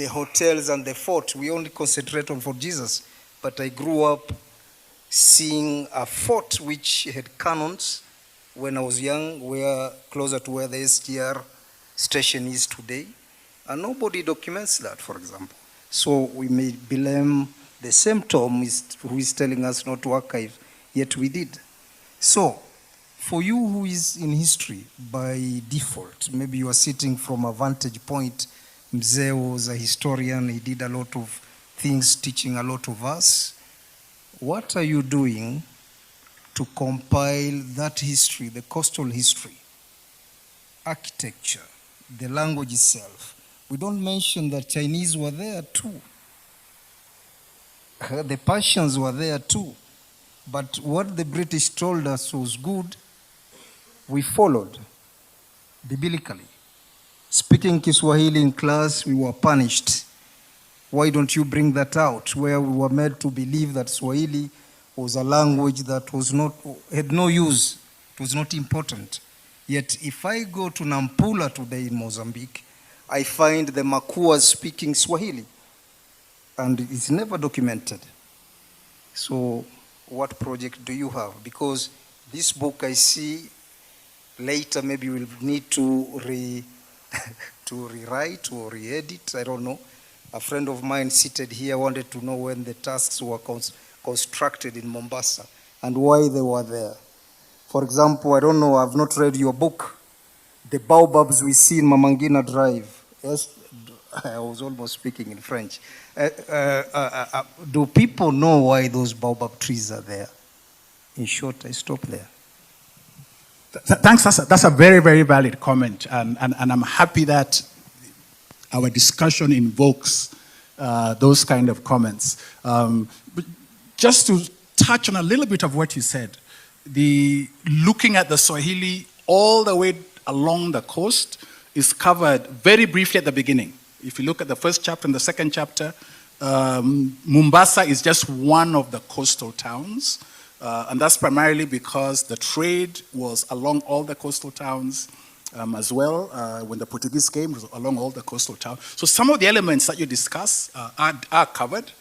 hotels and the fort. We only concentrate on Fort Jesus. But I grew up seeing a fort which had cannons when I was young, where closer to where the SGR station is today. And nobody documents that, for example. So we may blame the same Tom who is telling us not to archive, yet we did. So, for you who is in history by default, maybe you are sitting from a vantage point. Mzee was a historian, he did a lot of things, teaching a lot of us. What are you doing to compile that history, the coastal history, architecture, the language itself? We don't mention that Chinese were there too. The Persians were there too. But what the British told us was good, we followed biblically. Speaking Kiswahili in class, we were punished. Why don't you bring that out? Where we were made to believe that Swahili was a language that had no use, it was not important. Yet if I go to Nampula today in Mozambique, I find the Makuas speaking Swahili, and it's never documented. So what project do you have? Because this book I see later maybe we'll need to rewrite or re-edit, I don't know. A friend of mine seated here wanted to know when the tasks were constructed in Mombasa and why they were there. For example, I don't know, I've not read your book, The Baobabs We See in Mamangina Drive. Yes, I was almost speaking in French. Do people know why those baobab trees are there? In short, I stop there. Thanks. That's a very, very valid comment. And I'm happy that our discussion invokes those kind of comments. But just to touch on a little bit of what you said, looking at the Swahili all the way along the coast is covered very briefly at the beginning. If you look at the first chapter and the second chapter, Mombasa is just one of the coastal towns. And that's primarily because the trade was along all the coastal towns as well. When the Portuguese came, it was along all the coastal towns. So some of the elements that you discuss are covered.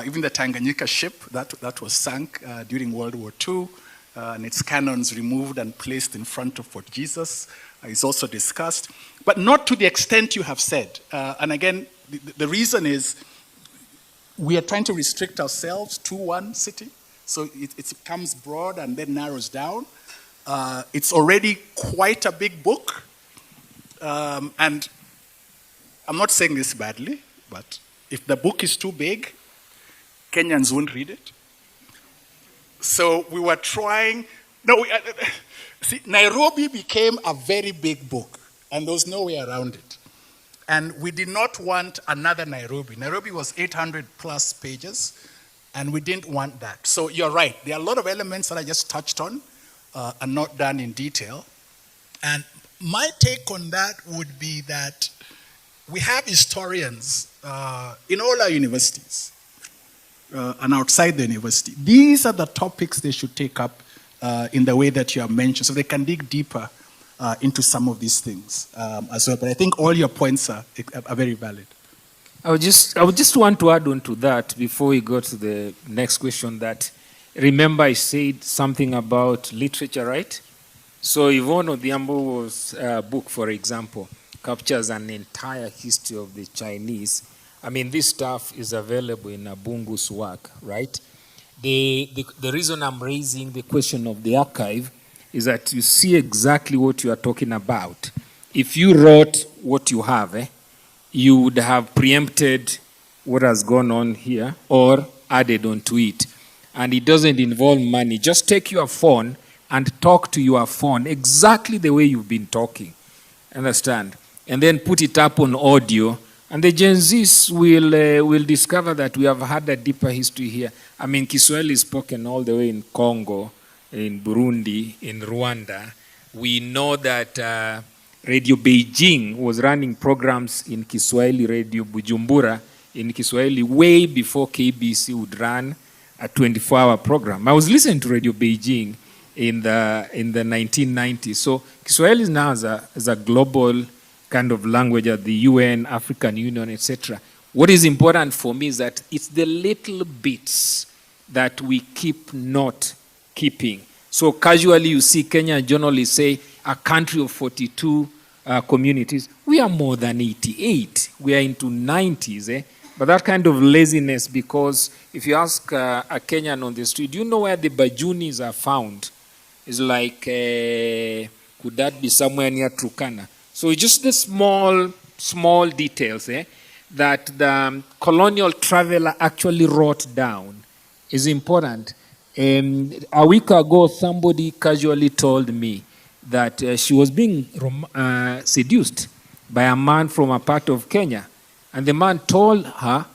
Even the Tanganyika ship that was sunk during World War II, and its cannons removed and placed in front of Fort Jesus is also discussed, but not to the extent you have said. And again, the reason is we are trying to restrict ourselves to one city, so it becomes broad and then narrows down. It's already quite a big book, and I'm not saying this badly, but if the book is too big, Kenyans won't read it. So we were trying, see, Nairobi became a very big book, and there was no way around it. And we did not want another Nairobi. Nairobi was 800 plus pages, and we didn't want that. So you're right, there are a lot of elements that I just touched on and not done in detail. And my take on that would be that we have historians in all our universities. And outside the university. These are the topics they should take up in the way that you have mentioned, so they can dig deeper into some of these things as well. But I think all your points are very valid. I would just want to add on to that before we go to the next question that, remember I said something about literature, right? So Yvonne Odhiambo's book, for example, captures an entire history of the Chinese. I mean, this stuff is available in Abungu's work, right? The reason I'm raising the question of the archive is that you see exactly what you are talking about. If you wrote what you have, you would have preempted what has gone on here or added onto it. And it doesn't involve money. Just take your phone and talk to your phone exactly the way you've been talking. Understand? And then put it up on audio. And the Gen Zs will discover that we have had a deeper history here. I mean, Kiswahili is spoken all the way in Congo, in Burundi, in Rwanda. We know that Radio Beijing was running programs in Kiswahili, Radio Bujumbura in Kiswahili way before KBC would run a 24-hour program. I was listening to Radio Beijing in the 1990s. So Kiswahili now is a global kind of language at the UN, African Union, etc. What is important for me is that it's the little bits that we keep not keeping. So casually you see Kenyan journalists say a country of 42 communities. We are more than 88. We are into 90s. But that kind of laziness, because if you ask a Kenyan on the street, do you know where the Bajunis are found? It's like, could that be somewhere near Turkana? So just the small details that the colonial traveler actually wrote down is important. A week ago, somebody casually told me that she was being seduced by a man from a part of Kenya. And the man told her,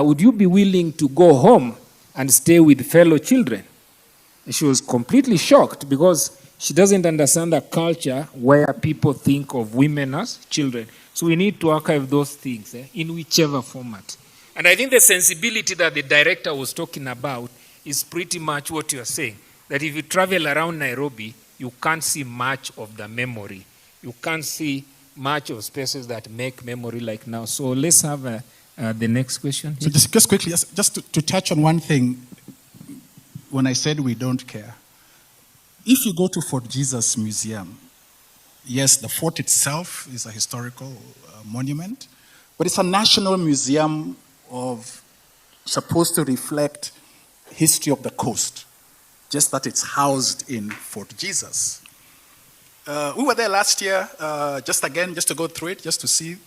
would you be willing to go home and stay with fellow children? And she was completely shocked because she doesn't understand a culture where people think of women as children. So we need to archive those things in whichever format. And I think the sensibility that the director was talking about is pretty much what you're saying. That if you travel around Nairobi, you can't see much of the memory. You can't see much of spaces that make memory like now. So let's have the next question. So just quickly, just to touch on one thing, when I said we don't care. If you go to Fort Jesus Museum, yes, the fort itself is a historical monument, but it's a national museum supposed to reflect history of the coast, just that it's housed in Fort Jesus. We were there last year, just to go through it, just to see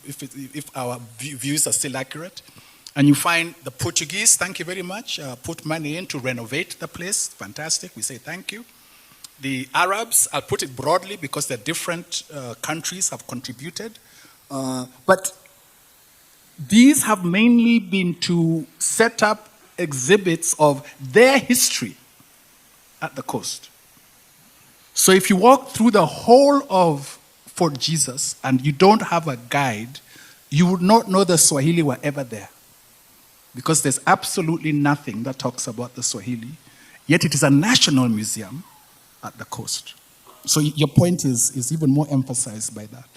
if our views are still accurate. And you find the Portuguese, thank you very much, put money in to renovate the place. Fantastic, we say thank you. The Arabs, I'll put it broadly because the different countries have contributed. But these have mainly been to set up exhibits of their history at the coast. So if you walk through the whole of Fort Jesus and you don't have a guide, you would not know the Swahili were ever there. Because there's absolutely nothing that talks about the Swahili, yet it is a national museum at the coast. So your point is even more emphasized by that.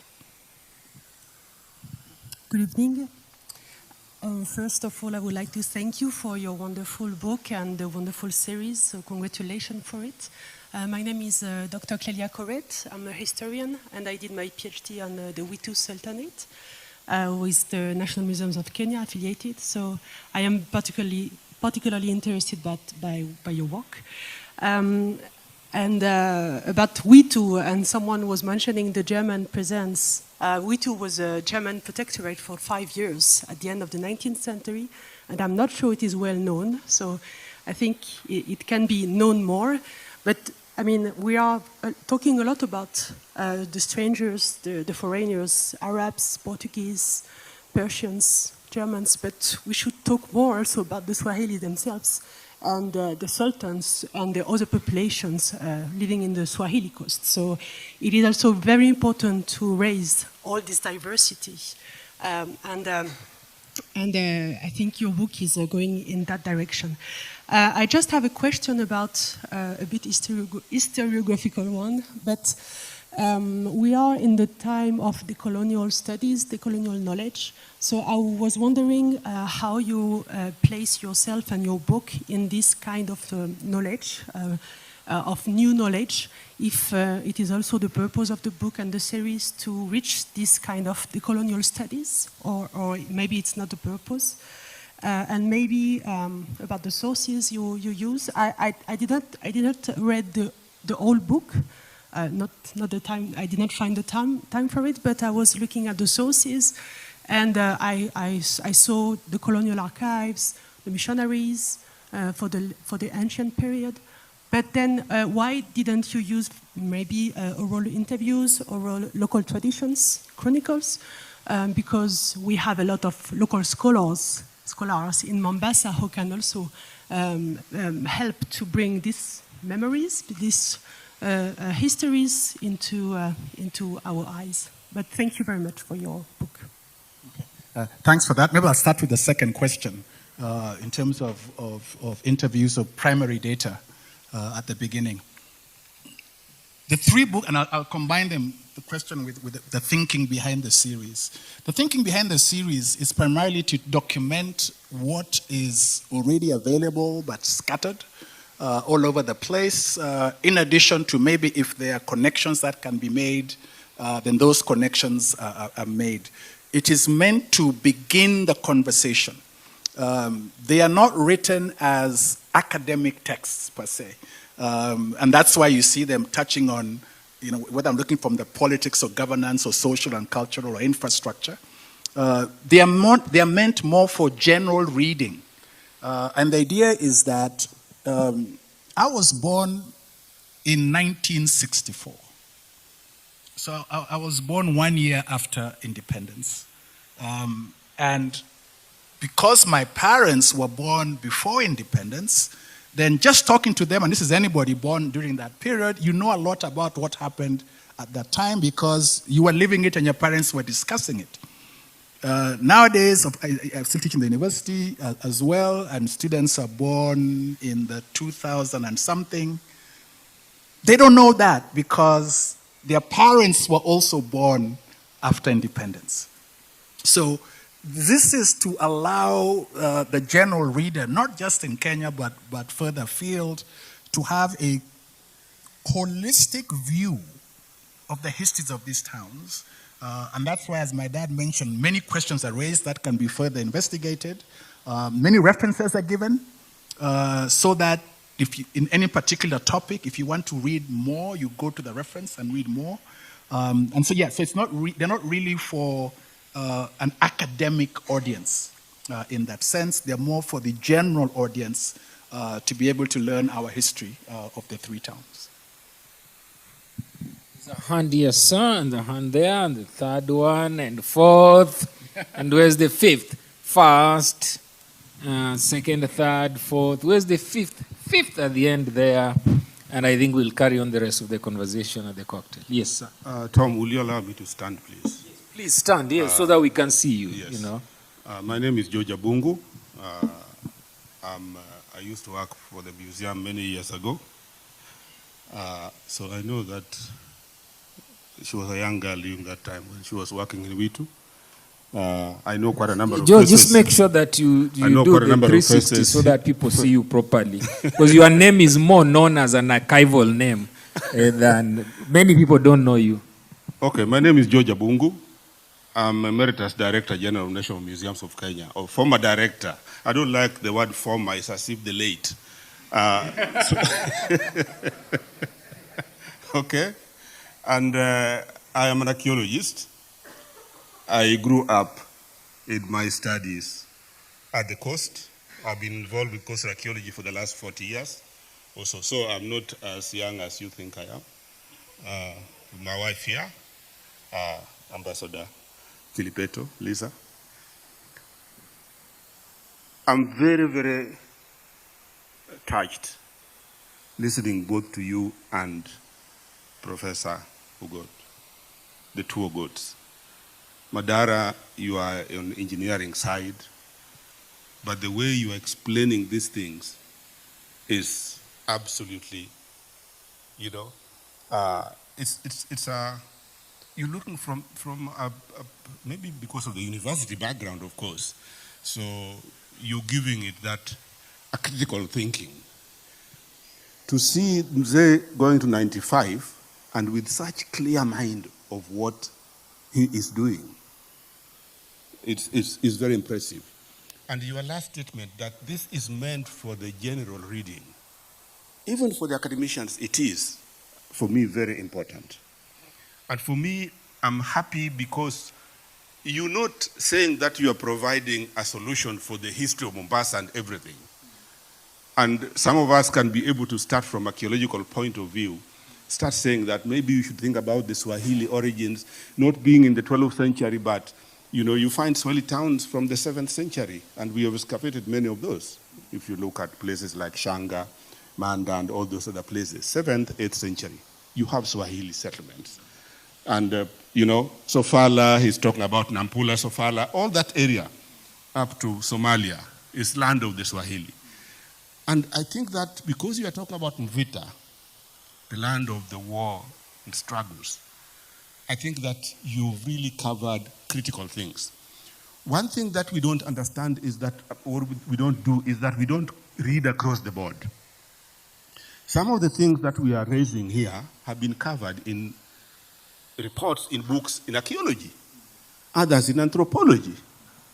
Good evening. First of all, I would like to thank you for your wonderful book and the wonderful series, so congratulations for it. My name is Dr. Clelia Corrett. I'm a historian, and I did my PhD on the Witu Sultanate with the National Museums of Kenya affiliated, so I am particularly interested by your work. And about Witu, and someone was mentioning the German presence. Witu was a German protectorate for 5 years at the end of the 19th century, and I'm not sure it is well known, so I think it can be known more. But I mean, we are talking a lot about the strangers, the foreigners, Arabs, Portuguese, Persians, Germans, but we should talk more also about the Swahili themselves and the sultans and the other populations living in the Swahili coast. So it is also very important to raise all this diversity. And I think your book is going in that direction. I just have a question about a bit historiographical one, but we are in the time of the colonial studies, the colonial knowledge. So I was wondering how you place yourself and your book in this kind of knowledge, of new knowledge, if it is also the purpose of the book and the series to reach this kind of the colonial studies, or maybe it's not the purpose. And maybe about the sources you use. I did not read the whole book. Not the time. I did not find the time for it. But I was looking at the sources, and I saw the colonial archives, the missionaries for the ancient period. But then, why didn't you use maybe oral interviews, oral local traditions, chronicles? Because we have a lot of local scholars in Mombasa who can also help to bring these memories, these histories into our eyes. But thank you very much for your book. Okay. Thanks for that. Maybe I'll start with the second question in terms of interviews of primary data at the beginning. The three books, and I'll combine them, the question with the thinking behind the series. The thinking behind the series is primarily to document what is already available but scattered all over the place, in addition to maybe if there are connections that can be made, then those connections are made. It is meant to begin the conversation. They are not written as academic texts per se. And that's why you see them touching on, whether I'm looking from the politics or governance or social and cultural or infrastructure. They are meant more for general reading. And the idea is that I was born in 1964. So I was born 1 year after independence. And because my parents were born before independence, then just talking to them, and this is anybody born during that period, you know a lot about what happened at that time because you were living it and your parents were discussing it. Nowadays, I'm still teaching the university as well, and students are born in the 2000 and something. They don't know that because their parents were also born after independence. So this is to allow the general reader, not just in Kenya, but further afield, to have a holistic view of the histories of these towns. And that's why, as my dad mentioned, many questions are raised that can be further investigated. Many references are given so that in any particular topic, if you want to read more, you go to the reference and read more. And so, yeah, so it's not they're not really for an academic audience in that sense. They're more for the general audience to be able to learn our history of the three towns. There's a hand here, sir, and the hand there, and the third one, and the fourth. And where's the fifth? First, second, third, fourth. Where's the fifth? Fifth at the end there. And I think we'll carry on the rest of the conversation at the cocktail. Yes, sir. Tom, will you allow me to stand, please? Please stand, yes, so that we can see you, yes. you know. My name is Georgia Bungu. I used to work for the museum many years ago. So I know that she was a young girl during that time when she was working in MVITA. I know quite a number of George, faces. just make sure that you do the 360 so that people see you properly. Because your name is more known as an archival name than many people don't know you. Okay, my name is Georgia Bungu. I'm Emeritus Director General of National Museums of Kenya, or former director. I don't like the word former, it's as if the late. Okay, and I am an archaeologist. I grew up in my studies at the coast. I've been involved with coastal archaeology for the last 40 years also, so I'm not as young as you think I am. My wife here, Ambassador Filipeto, Lisa. I'm very, very touched listening both to you and Professor Ogot, the two Ogots. Madara, you are on the engineering side, but the way you are explaining these things is absolutely, you know, you're looking from maybe because of the university background, of course. So you're giving it that a critical thinking. To see Mzee going to 95 and with such clear mind of what he is doing, it's very impressive. And your last statement that this is meant for the general reading, even for the academicians, it is, for me, very important. And for me, I'm happy because you're not saying that you are providing a solution for the history of Mombasa and everything. And some of us can be able to start from an archaeological point of view, start saying that maybe you should think about the Swahili origins, not being in the 12th century, but you know, you find Swahili towns from the 7th century, and we have excavated many of those. If you look at places like Shanga, Manda, and all those other places, 7th, 8th century, you have Swahili settlements. And, you know, Sofala, he's talking about Nampula, Sofala, all that area up to Somalia is land of the Swahili. And I think that because you are talking about MVITA, the land of the war and struggles, I think that you've really covered critical things. One thing that we don't understand is that, or we don't do, is that we don't read across the board. Some of the things that we are raising here have been covered in reports, in books, in archaeology, others in anthropology,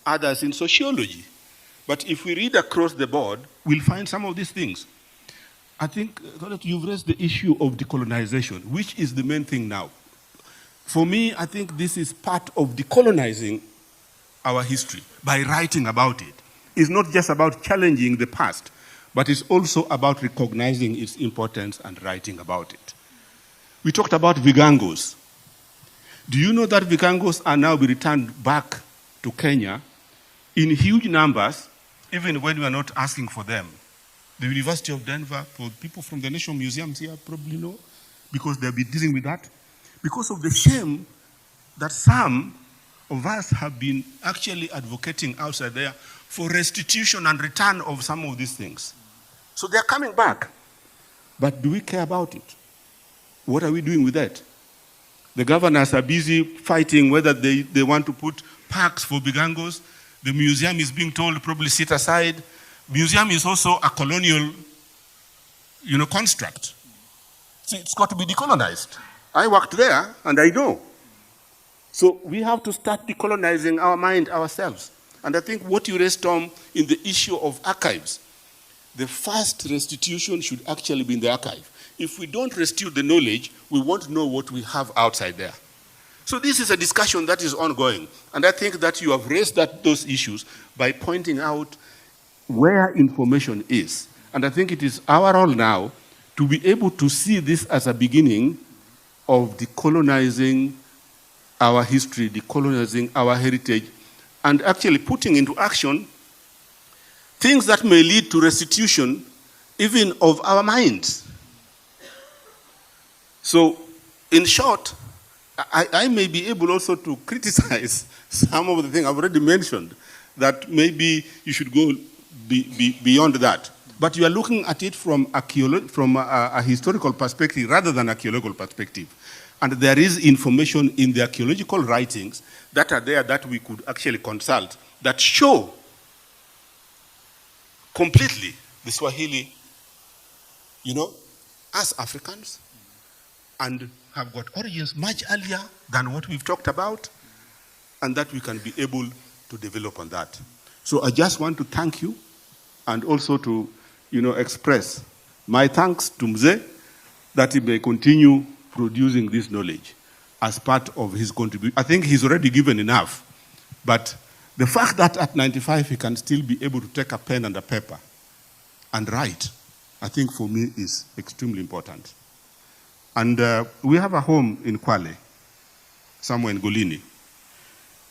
others in sociology. But if we read across the board, we'll find some of these things. I think that you've raised the issue of decolonization, which is the main thing now. For me, I think this is part of decolonizing our history by writing about it. It's not just about challenging the past, but it's also about recognizing its importance and writing about it. We talked about Vigangos. Do you know that Vigangos are now being returned back to Kenya in huge numbers, even when we are not asking for them? The University of Denver, for people from the National Museums here probably know, because they'll be dealing with that. Because of the shame that some of us have been actually advocating outside there for restitution and return of some of these things. So they're coming back. But do we care about it? What are we doing with that? The governors are busy fighting whether they want to put parks for Bigangos. The museum is being told probably sit aside. Museum is also a colonial, construct. So it's got to be decolonized. I worked there, and I know. So we have to start decolonizing our mind ourselves. And I think what you raised, Tom, in the issue of archives, the first restitution should actually be in the archive. If we don't restitute the knowledge, we won't know what we have outside there. So this is a discussion that is ongoing. And I think that you have raised those issues by pointing out where information is. And I think it is our role now to be able to see this as a beginning of decolonizing our history, decolonizing our heritage, and actually putting into action things that may lead to restitution even of our minds. So, in short, I may be able also to criticize some of the things I've already mentioned, that maybe you should go beyond that. But you are looking at it from a historical perspective rather than archaeological perspective. And there is information in the archaeological writings that are there that we could actually consult that show completely the Swahili, as Africans, and have got origins much earlier than what we've talked about, and that we can be able to develop on that. So I just want to thank you, and also to express my thanks to Mzee that he may continue producing this knowledge as part of his contribution. I think he's already given enough, but the fact that at 95 he can still be able to take a pen and a paper and write, I think for me is extremely important. And we have a home in Kwale, somewhere in Golini.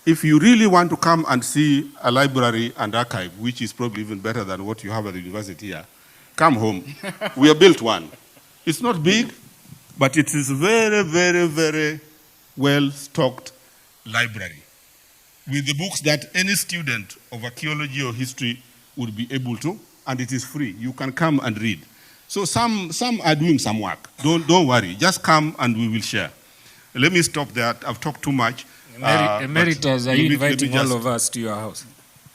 If you really want to come and see a library and archive, which is probably even better than what you have at the university here, come home. We have built one. It's not big, but it is very, very, very well-stocked library with the books that any student of archaeology or history would be able to, and it is free. You can come and read. So some are doing some work. Don't worry. Just come and we will share. Let me stop there. I've talked too much. Emeritus, are you inviting all of us to your house?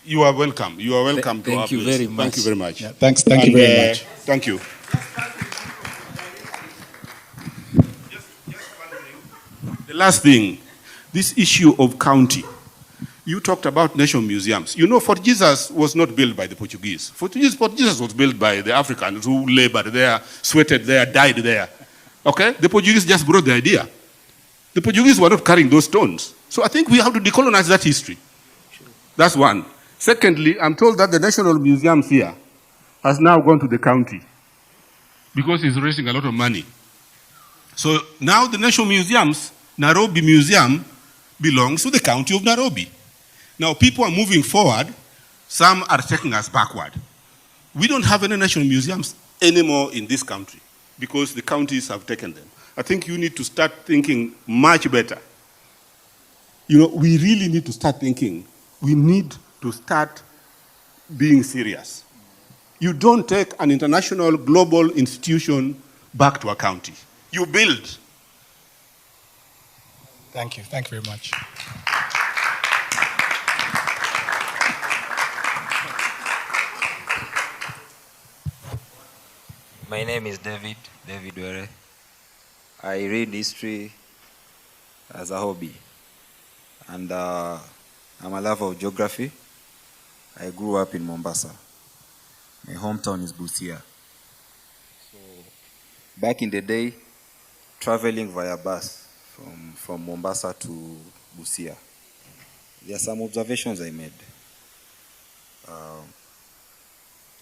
You are welcome. You are welcome to our place. Thank you very much. Thank you very much. Yeah, thank you very much. Thank you. The last thing, this issue of county. You talked about national museums. Fort Jesus was not built by the Portuguese. Fort Jesus was built by the Africans who labored there, sweated there, died there. Okay? The Portuguese just brought the idea. The Portuguese were not carrying those stones. So I think we have to decolonize that history. That's one. Secondly, I'm told that the National Museums here has now gone to the county because it's raising a lot of money. So now the National Museums, Nairobi Museum, belongs to the county of Nairobi. Now people are moving forward. Some are taking us backward. We don't have any national museums anymore in this country because the counties have taken them. I think you need to start thinking much better. We really need to start thinking. We need to start being serious. You don't take an international, global institution back to a county. You build. Thank you. Thank you very much. My name is David Were. I read history as a hobby, and I'm a lover of geography. I grew up in Mombasa. My hometown is Busia. So back in the day, traveling via bus from Mombasa to Busia, there are some observations I made.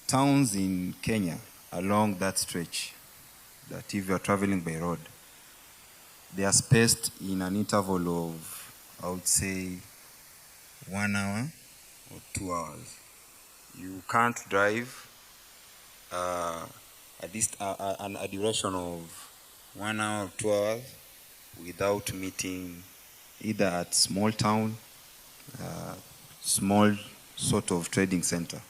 Towns in Kenya along that stretch, that if you are traveling by road, they are spaced in an interval of, I would say, 1 hour or 2 hours. You can't drive at least a duration of 1 hour or 2 hours without meeting either at small town, small sort of trading center,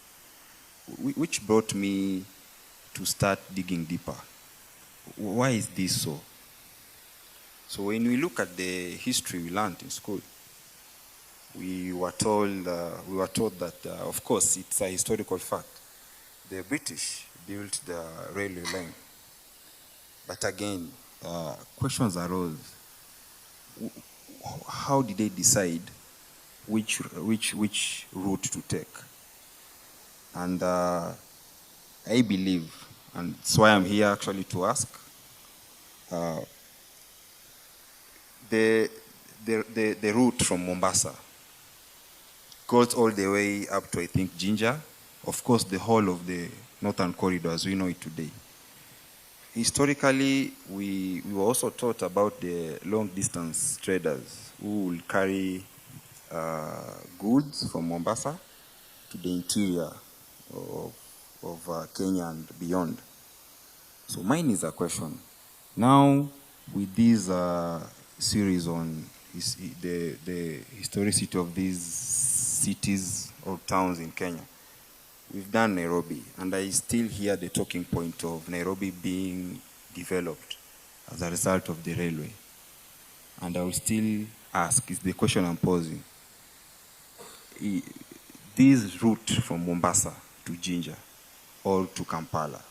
which brought me to start digging deeper. Why is this so? So when we look at the history we learned in school, we were told that, of course, it's a historical fact. The British built the railway line. But again, questions arose. How did they decide which route to take? And I believe, and that's why I'm here actually to ask, the route from Mombasa goes all the way up to, I think, Jinja. Of course, the whole of the northern corridor as we know it today. Historically, we were also taught about the long-distance traders who will carry goods from Mombasa to the interior of Kenya and beyond. So mine is a question. Now, with this series on the historicity of these cities or towns in Kenya, we've done Nairobi, and I still hear the talking point of Nairobi being developed as a result of the railway. And I will still ask, is the question I'm posing, this route from Mombasa to Jinja or to Kampala,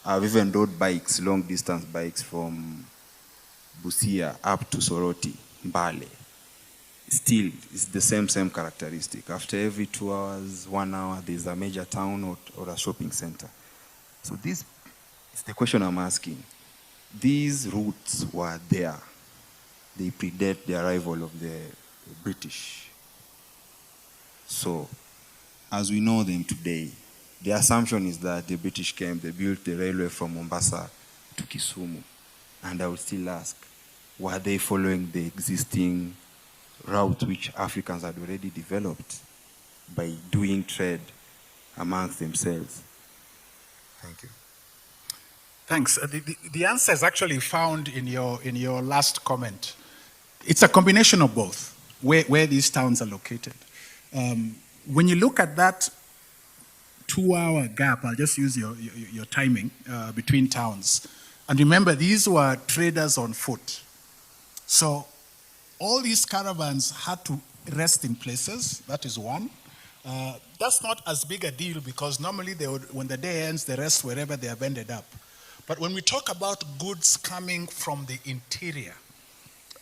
I've even rode bikes, long distance bikes from Busia up to Soroti, Mbale. Still, it's the same characteristic. After every 2 hours, 1 hour, there's a major town or a shopping center. So this is the question I'm asking. These routes were there. They predate the arrival of the British. So, as we know them today, the assumption is that the British came, they built the railway from Mombasa to Kisumu. And I would still ask, were they following the existing route which Africans had already developed by doing trade amongst themselves? Thank you. Thanks. The answer is actually found in your last comment. It's a combination of both, where these towns are located. When you look at that 2-hour gap, I'll just use your timing between towns. And remember, these were traders on foot. So all these caravans had to rest in places. That is one. That's not as big a deal because normally they would, when the day ends, they rest wherever they have ended up. But when we talk about goods coming from the interior,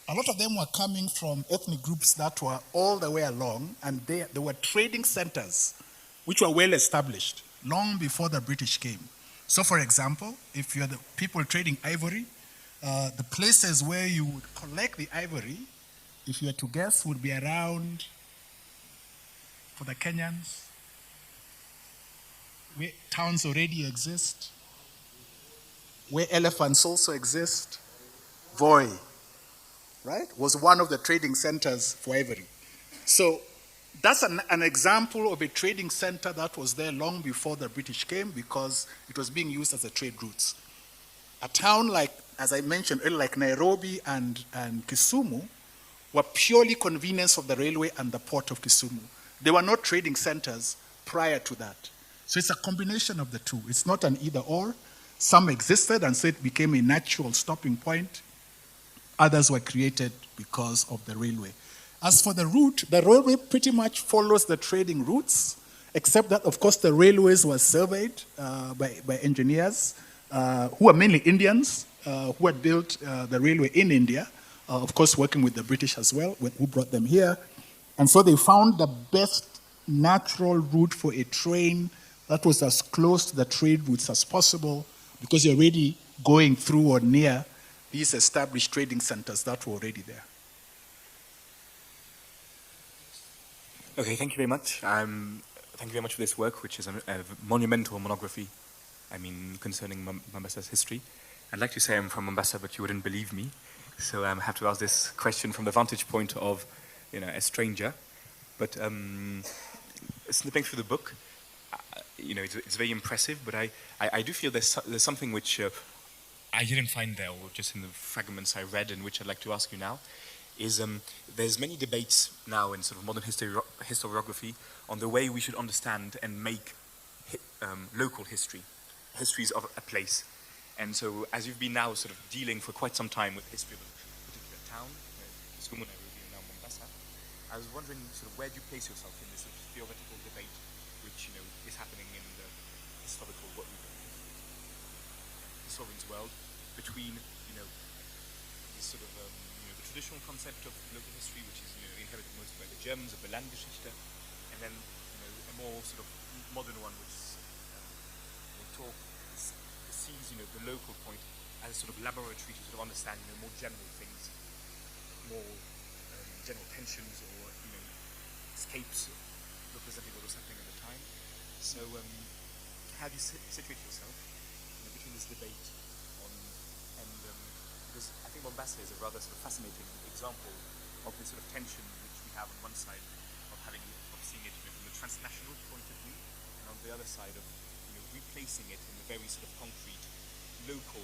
a lot of them were coming from ethnic groups that were all the way along, and they were trading centers which were well established long before the British came. So for example, if you're the people trading ivory, the places where you would collect the ivory, if you were to guess, would be around, for the Kenyans, where towns already exist, where elephants also exist. Voi, right, was one of the trading centers for ivory. So that's an example of a trading center that was there long before the British came because it was being used as a trade route. A town like, as I mentioned earlier, like Nairobi and Kisumu were purely convenience of the railway and the port of Kisumu. They were not trading centers prior to that. So it's a combination of the two. It's not an either or. Some existed and so it became a natural stopping point. Others were created because of the railway. As for the route, the railway pretty much follows the trading routes, except that, of course, the railways were surveyed by engineers who are mainly Indians, who had built the railway in India, of course, working with the British as well, who brought them here. And so they found the best natural route for a train that was as close to the trade routes as possible because you're already going through or near these established trading centers that were already there. Okay, thank you very much. Thank you very much for this work, which is a monumental monography, concerning Mombasa's history. I'd like to say I'm from Mombasa, but you wouldn't believe me. So I have to ask this question from the vantage point of, a stranger. But snipping through the book, it's very impressive, but I do feel there's something which I didn't find there, or just in the fragments I read, and which I'd like to ask you now, is there's many debates now in sort of modern historiography on the way we should understand and make local histories of a place. And so, as you've been now sort of dealing for quite some time with history of a particular town, Kisumu, Nairobi, and now Mombasa, I was wondering sort of where do you place yourself in this sort of theoretical debate, which is happening in the historical historian's world, between this sort of the traditional concept of local history, which is inherited mostly by the Germans of the Landgeschichte, and then a more sort of modern one, which talk sees, the local point as a sort of laboratory to sort of understand, more general things, more general tensions or, escapes representing what was happening at the time. So how do you situate yourself between this debate on, and because I think Mombasa is a rather sort of fascinating example of this sort of tension which we have on one side of seeing it from the transnational point of view, and on the other side of replacing it in the very sort of concrete local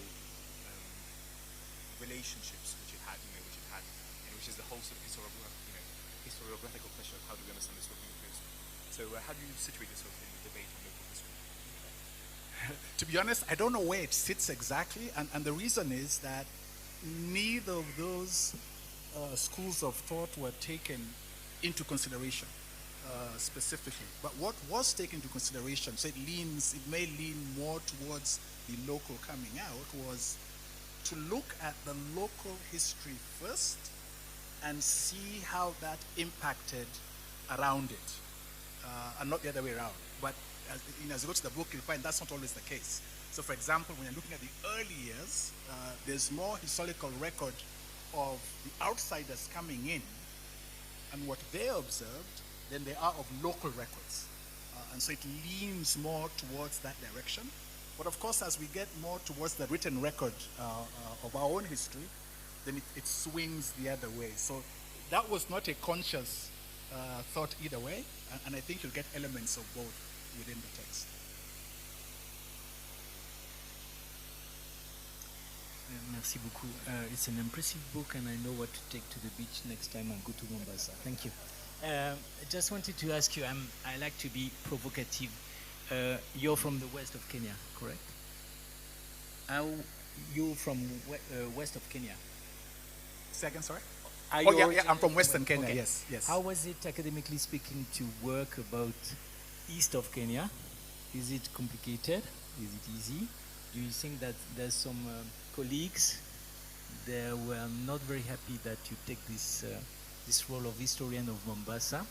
relationships which it had, and which is the whole sort of historiographical question of how do we understand this work in the. So how do you situate yourself in the debate on local history? To be honest, I don't know where it sits exactly, and the reason is that neither of those schools of thought were taken into consideration specifically. But what was taken into consideration, so it may lean more towards the local coming out, was to look at the local history first and see how that impacted around it, and not the other way around. But as you go to the book, you'll find that's not always the case. So for example, when you're looking at the early years, there's more historical record of the outsiders coming in and what they observed than there are of local records. And so it leans more towards that direction. But of course, as we get more towards the written record of our own history, then it swings the other way. So that was not a conscious thought either way, and I think you'll get elements of both within the text. Merci beaucoup. It's an impressive book, and I know what to take to the beach next time I go to Mombasa. Thank you. I just wanted to ask you, I like to be provocative. You're from the west of Kenya, correct? You're from west of Kenya. Second, sorry? Yeah, I'm from Western Kenya, okay. yes. How was it, academically speaking, to work about east of Kenya? Is it complicated? Is it easy? Do you think that there's some colleagues that were not very happy that you take this role of historian of Mombasa?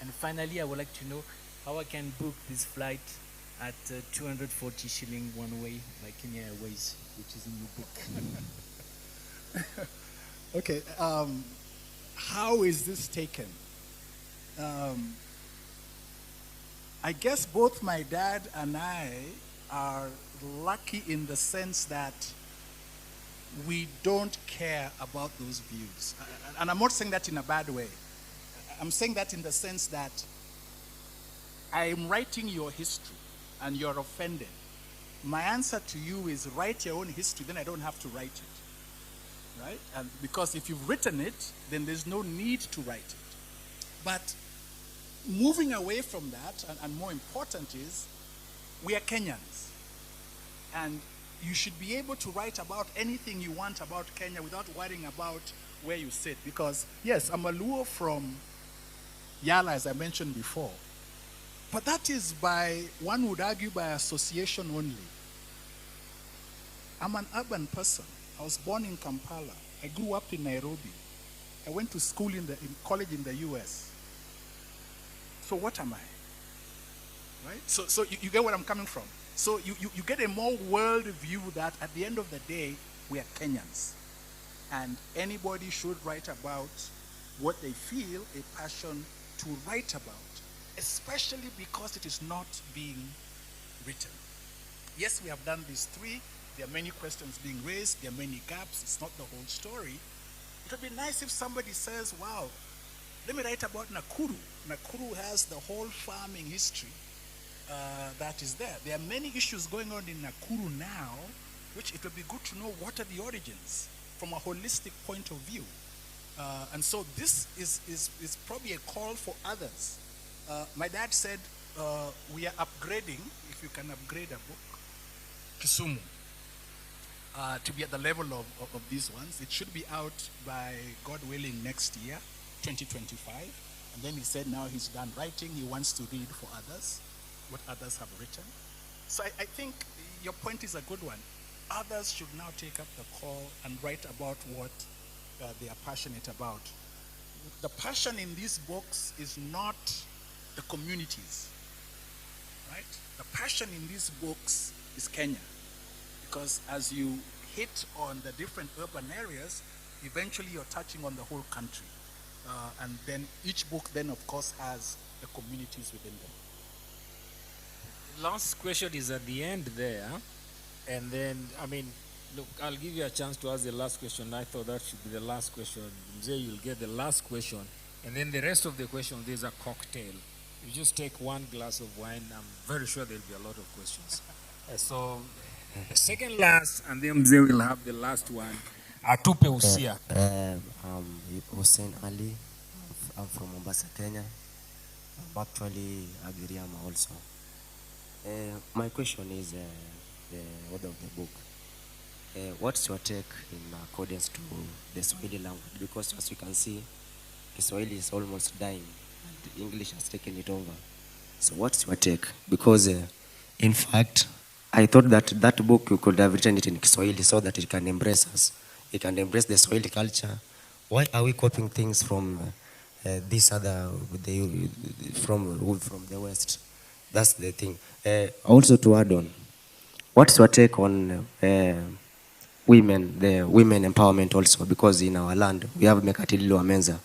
And finally, I would like to know how I can book this flight at 240 shilling one way, like Kenya Airways, which is in your book. Okay, how is this taken? I guess both my dad and I are lucky in the sense that we don't care about those views. And I'm not saying that in a bad way. I'm saying that in the sense that I'm writing your history and you're offended. My answer to you is write your own history, then I don't have to write it. Right? And because if you've written it, then there's no need to write it. But moving away from that, and more important is, we are Kenyans. And you should be able to write about anything you want about Kenya without worrying about where you sit. Because, yes, I'm a Luo from Yala, as I mentioned before. But that is one would argue, by association only. I'm an urban person. I was born in Kampala. I grew up in Nairobi. I went to school in college in the US. So what am I? Right? So you get where I'm coming from. So you get a more world view that at the end of the day, we are Kenyans. And anybody should write about what they feel a passion to write about, especially because it is not being written. Yes, we have done these three. There are many questions being raised. There are many gaps. It's not the whole story. It would be nice if somebody says, wow, let me write about Nakuru. Nakuru has the whole farming history that is there. There are many issues going on in Nakuru now, which it would be good to know what are the origins from a holistic point of view. And so this is probably a call for others. My dad said, we are upgrading, if you can upgrade a book, Kisumu, to be at the level of these ones. It should be out by, God willing, next year, 2025. And then he said now he's done writing. He wants to read for others, what others have written. So I think your point is a good one. Others should now take up the call and write about what they are passionate about. The passion in these books is not the communities. right? The passion in these books is Kenya, because as you hit on the different urban areas, eventually you're touching on the whole country. And then each book then, of course, has the communities within them. Last question is at the end there. And then, I mean, look, I'll give you a chance to ask the last question. I thought that should be the last question. Mzee, you'll get the last question. And then the rest of the question, there's a cocktail. You just take one glass of wine. I'm very sure there'll be a lot of questions. So, second last, and then Mzee will have the last one. Atupe usia. I'm Hussein Ali. I'm from Mombasa, Kenya. I'm actually a Giriama also. My question is the order of the book. What's your take in accordance to the Swahili language? Because as you can see, the Swahili is almost dying and English has taken it over. So what's your take? Because in fact, I thought that that book you could have written it in Kiswahili so that it can embrace us. It can embrace the Swahili culture. Why are we copying things from this other, from the West? That's the thing. Also to add on, what's your take on women, the women empowerment also? Because in our land, we have Mekatililo Amenza.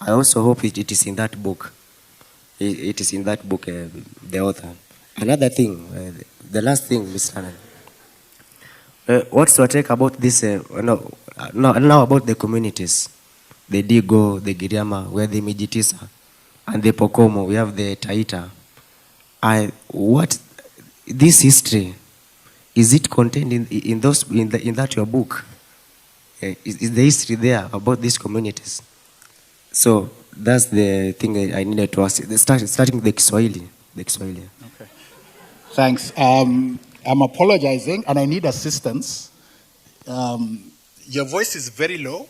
I also hope it is in that book. It is in that book, the author. Another thing, the last thing, Mr. Anan. What's your take about this, now about the communities? The Digo, the Giriama, where the Mijitisa, and the Pokomo, we have the Taita. What this history, is it contained in that your book? Is the history there about these communities? So that's the thing I needed to ask. Starting with the Kiswahili. Okay. Thanks. I'm apologizing, and I need assistance. Your voice is very low,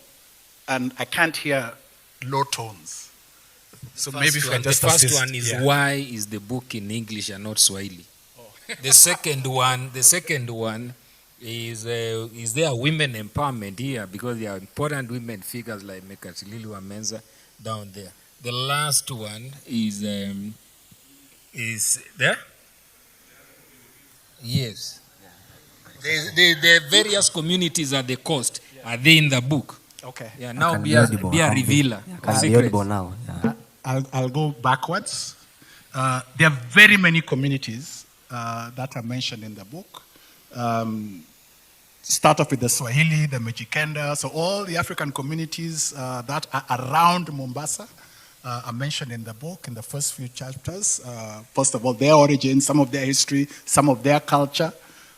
and I can't hear low tones. So maybe if I just the first assist. one is why is the book in English and not Swahili? Oh. The second one is there women empowerment here, because there are important women figures like Mekatililo Amenza down there. The last one is there? Yes. The various communities at the coast, are they in the book? Okay. Yeah. Now be a revealer. Now. Yeah. I'll go backwards. There are very many communities that are mentioned in the book. Start off with the Swahili, the Mijikenda, so all the African communities that are around Mombasa are mentioned in the book in the first few chapters. First of all, their origins, some of their history, some of their culture,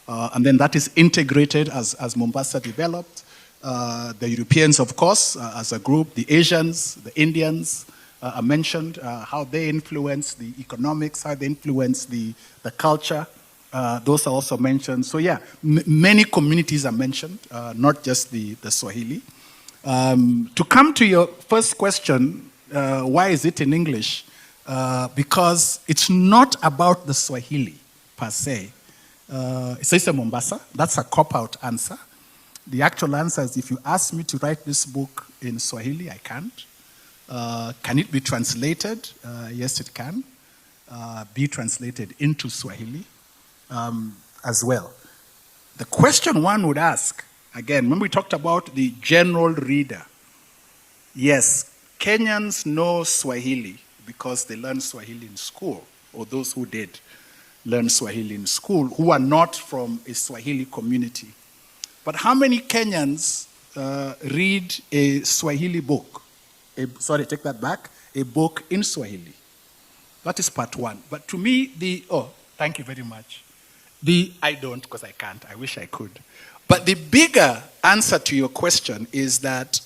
and then that is integrated as Mombasa developed. The Europeans, of course, as a group, the Asians, the Indians are mentioned, how they influence the economics, how they influence the culture. Those are also mentioned. So yeah, many communities are mentioned, not just the Swahili. To come to your first question, why is it in English? Because it's not about the Swahili per se. It says in Mombasa. That's a cop-out answer. The actual answer is, if you ask me to write this book in Swahili, I can't. Can it be translated? Yes, it can. Be translated into Swahili as well. The question one would ask, again, when we talked about the general reader, yes, Kenyans know Swahili because they learn Swahili in school, or those who did learn Swahili in school, who are not from a Swahili community. But how many Kenyans read a Swahili book? Take that back. A book in Swahili. That is part one. But to me, thank you very much. I don't, because I can't. I wish I could. But the bigger answer to your question is that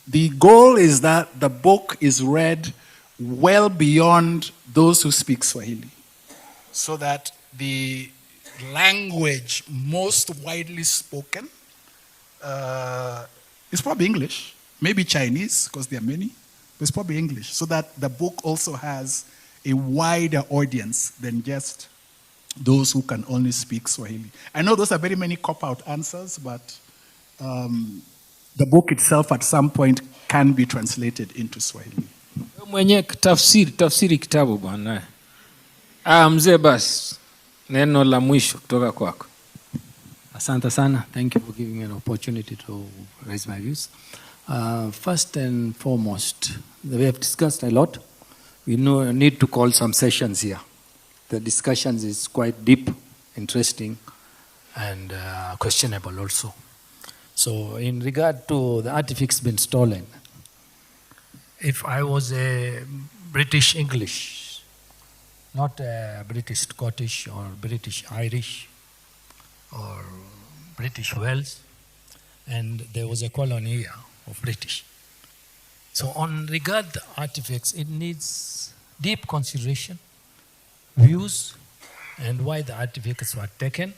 the goal is that the book is read well beyond those who speak Swahili, so that the language most widely spoken is probably English, maybe Chinese, because there are many, but it's probably English, so that the book also has a wider audience than just those who can only speak Swahili. I know those are very many cop-out answers, but the book itself at some point can be translated into Swahili. Mwenye tafsiri kitabu bwana. Mzee basi. Neno la mwisho kutoka kwako. Asante sana. Thank you for giving me an opportunity to raise my views. First and foremost, we have discussed a lot. We need to call some sessions here. The discussions is quite deep, interesting, and questionable also. So in regard to the artifacts being stolen, if I was a British English, not a British Scottish or British Irish or British Wales, and there was a colony here of British. So on regard the artifacts, it needs deep consideration, views, and why the artifacts were taken.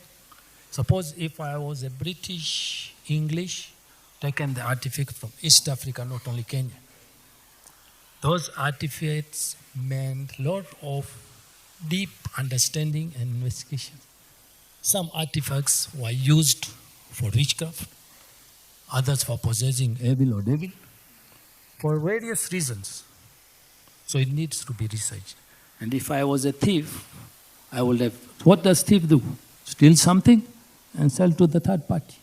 Suppose if I was a British English, taken the artifact from East Africa, not only Kenya. Those artifacts meant a lot of deep understanding and investigation. Some artifacts were used for witchcraft, others for possessing evil or devil, for various reasons. So it needs to be researched. And if I was a thief, I would have, what does thief do? Steal something and sell to the third party.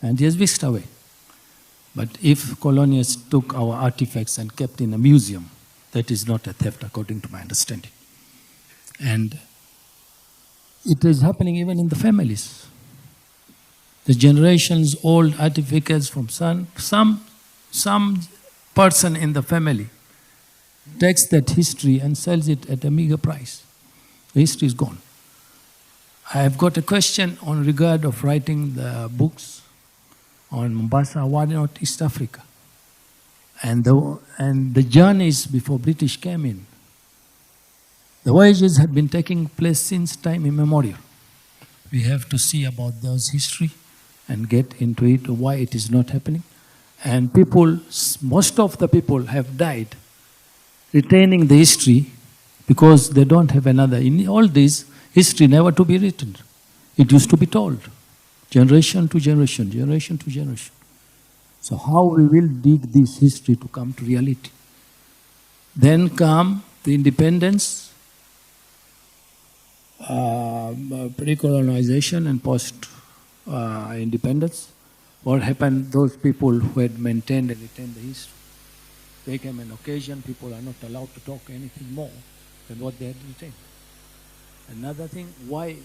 And he has whisked away. But if colonials took our artifacts and kept in a museum, that is not a theft according to my understanding. And it is happening even in the families. The generations old artifacts from some person in the family takes that history and sells it at a meager price. The history is gone. I have got a question on regard of writing the books on Mombasa, why not East Africa? And the journeys before British came in. The voyages had been taking place since time immemorial. We have to see about those history and get into it, why it is not happening. And people, most of the people have died retaining the history because they don't have another. In all this, history never to be written. It used to be told, generation to generation, generation to generation. So how we will dig this history to come to reality? Then come the independence, pre-colonization and post-independence. What happened, those people who had maintained and retained the history, became an occasion, people are not allowed to talk anything more than what they had retained. Another thing, why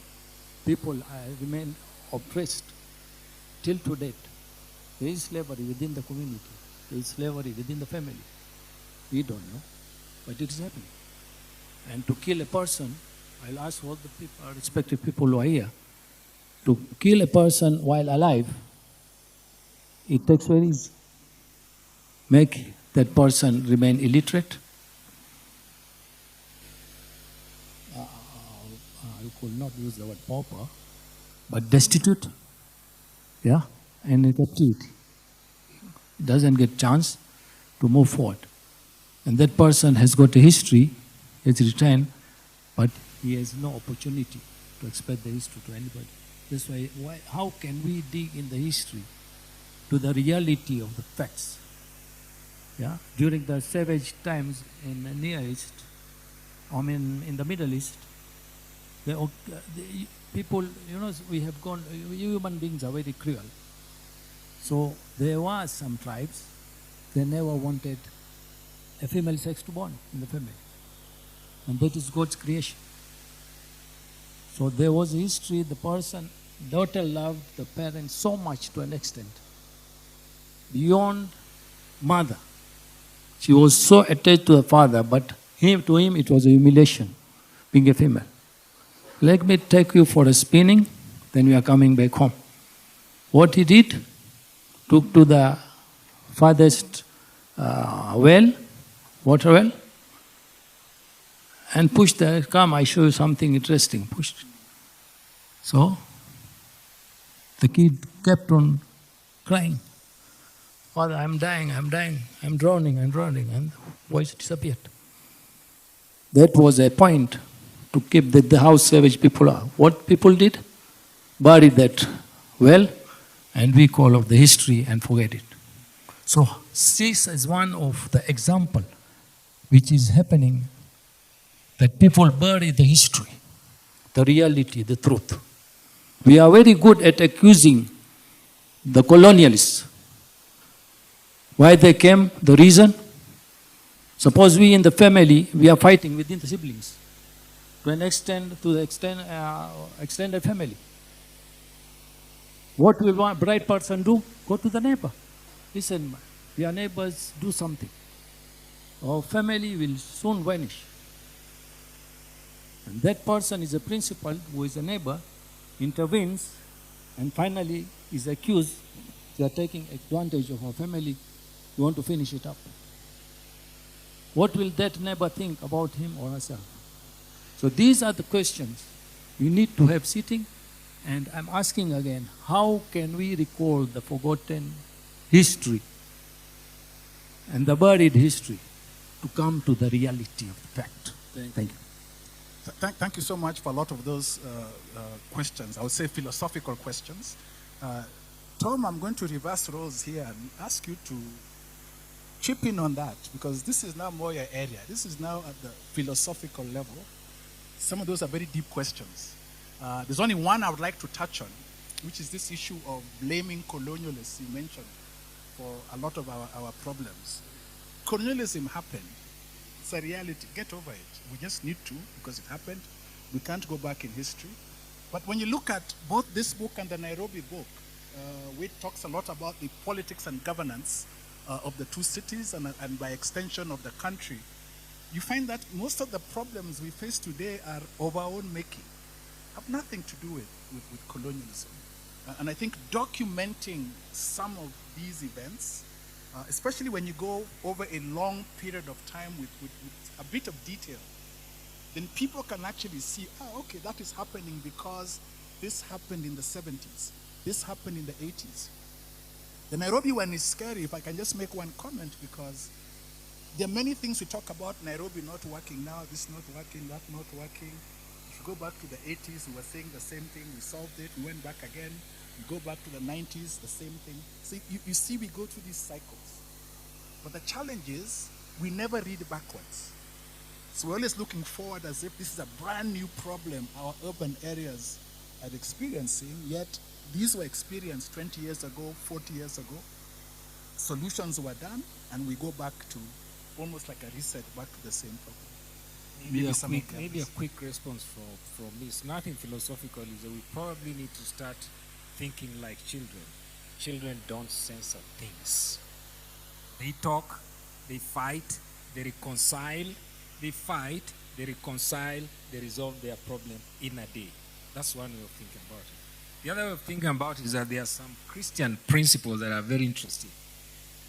people remain oppressed till to date. There is slavery within the community. There is slavery within the family. We don't know, but it is happening. And to kill a person, I'll ask all the people, respective people who are here, to kill a person while alive, it takes very easy. Make that person remain illiterate. You could not use the word pauper, but destitute, yeah, and in captivity. It doesn't get chance to move forward. And that person has got a history, it's retained, but he has no opportunity to express the history to anybody. That's why how can we dig in the history to the reality of the facts? Yeah? During the savage times in the Near East, in the Middle East, the people, we have gone, human beings are very cruel. So there were some tribes, they never wanted a female sex to born in the family. And that is God's creation. So there was a history, the daughter loved the parents so much to an extent, beyond mother. She was so attached to the father, but to him it was a humiliation, being a female. Let me take you for a spinning, then we are coming back home. What he did, took to the farthest water well, and pushed the, come, I show you something interesting, pushed. So, the kid kept on crying. Father, I'm dying, I'm drowning, and the voice disappeared. That was a point to keep the how savage people are. What people did? Buried that well, and we call of the history and forget it. So this is one of the example which is happening, that people bury the history. the reality, the truth. We are very good at accusing the colonialists. Why they came, the reason. Suppose we in the family, we are fighting within the siblings to an extent, to the extended family. What will one bright person do? Go to the neighbor. Listen, your neighbors do something. Our family will soon vanish. And that person is a principal who is a neighbor, intervenes, and finally is accused. They are taking advantage of our family. You want to finish it up. What will that neighbor think about him or herself? So these are the questions we need to have sitting. And I'm asking again, how can we recall the forgotten history and the buried history to come to the reality of the fact? Thank you. Thank you so much for a lot of those questions. I would say philosophical questions. Tom, I'm going to reverse roles here and ask you to chip in on that, because this is now more your area. This is now at the philosophical level. Some of those are very deep questions. There's only one I would like to touch on, which is this issue of blaming colonialists you mentioned for a lot of our problems. Colonialism happened. It's a reality. Get over it. We just need to, because it happened. We can't go back in history. But when you look at both this book and the Nairobi book, which talks a lot about the politics and governance of the two cities and by extension of the country, you find that most of the problems we face today are of our own making, have nothing to do with colonialism. And I think documenting some of these events, especially when you go over a long period of time with a bit of detail, then people can actually see, okay, that is happening because this happened in the 70s, this happened in the 80s. The Nairobi one is scary, if I can just make one comment, because there are many things we talk about, Nairobi not working now, this not working, that not working. If you go back to the 80s, we were saying the same thing, we solved it, we went back again. You go back to the 90s, the same thing. So you see we go through these cycles. But the challenge is, we never read backwards. So we're always looking forward as if this is a brand new problem our urban areas are experiencing, yet these were experienced 20 years ago, 40 years ago. Solutions were done, and we go back to almost like a reset back to the same problem. Maybe a quick response from me. It's nothing philosophical, is that we probably need to start thinking like children. Children don't censor things. They talk, they fight, they reconcile, they fight, they reconcile, they resolve their problem in a day. That's one way of thinking about it. The other way of thinking about it is that there are some Christian principles that are very interesting.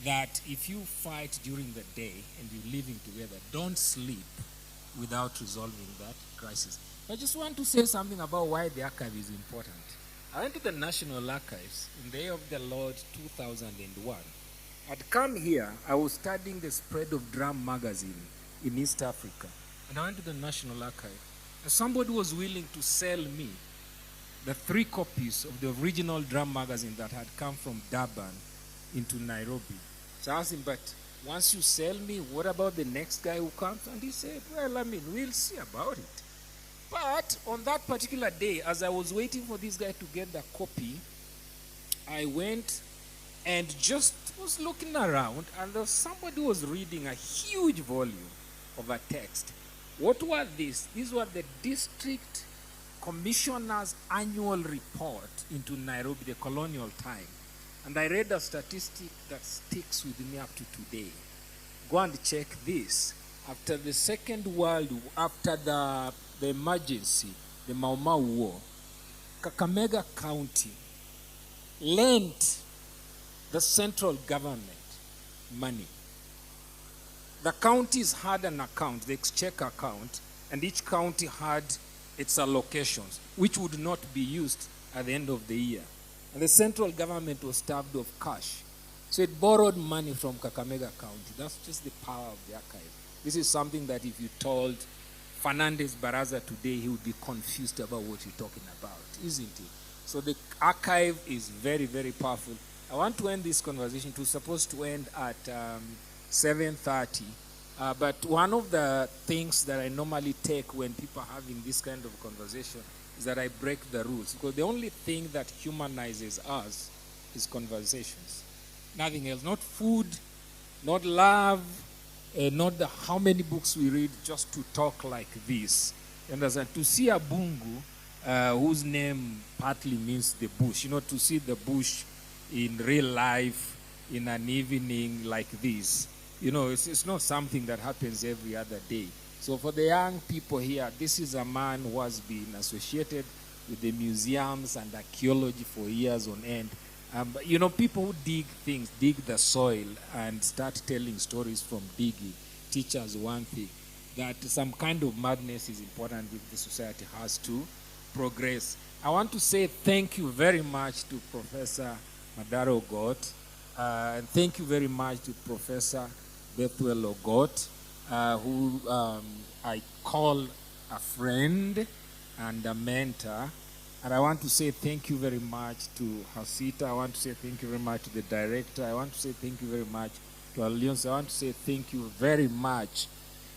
That if you fight during the day and you're living together, don't sleep without resolving that crisis. I just want to say something about why the archive is important. I went to the National Archives in the year of the Lord 2001. I'd come here, I was studying the spread of Drum magazine in East Africa. And I went to the National Archive. And somebody was willing to sell me the 3 copies of the original Drum magazine that had come from Durban into Nairobi. So I asked him, but once you sell me, what about the next guy who comes? And he said, well, we'll see about it. But on that particular day, as I was waiting for this guy to get the copy, I went and just was looking around, and there was somebody who was reading a huge volume of a text. What were these? These were the district commissioner's annual report into Nairobi, the colonial time. And I read a statistic that sticks with me up to today. Go and check this. After the Second World War, after the emergency, the Mau Mau War, Kakamega County lent the central government money. The counties had an account, the exchequer account, and each county had its allocations, which would not be used at the end of the year. And the central government was starved of cash. So it borrowed money from Kakamega County. That's just the power of the archive. This is something that if you told Fernandez Baraza today, he would be confused about what you're talking about, isn't it? So the archive is very, very powerful. I want to end this conversation. It was supposed to end at 7:30. But one of the things that I normally take when people are having this kind of conversation is that I break the rules. Because the only thing that humanizes us is conversations. Nothing else. Not food, not love, not how many books we read, just to talk like this. You understand? To see a bungu, whose name partly means the bush, to see the bush in real life in an evening like this, it's not something that happens every other day. So for the young people here, this is a man who has been associated with the museums and archaeology for years on end. People who dig things, dig the soil and start telling stories from digging, teach us one thing, that some kind of madness is important if the society has to progress. I want to say thank you very much to Professor Madara Ogot, and thank you very much to Professor Bethwel Ogot, who I call a friend and a mentor. And I want to say thank you very much to Hasita. I want to say thank you very much to the director. I want to say thank you very much to Alliance. I want to say thank you very much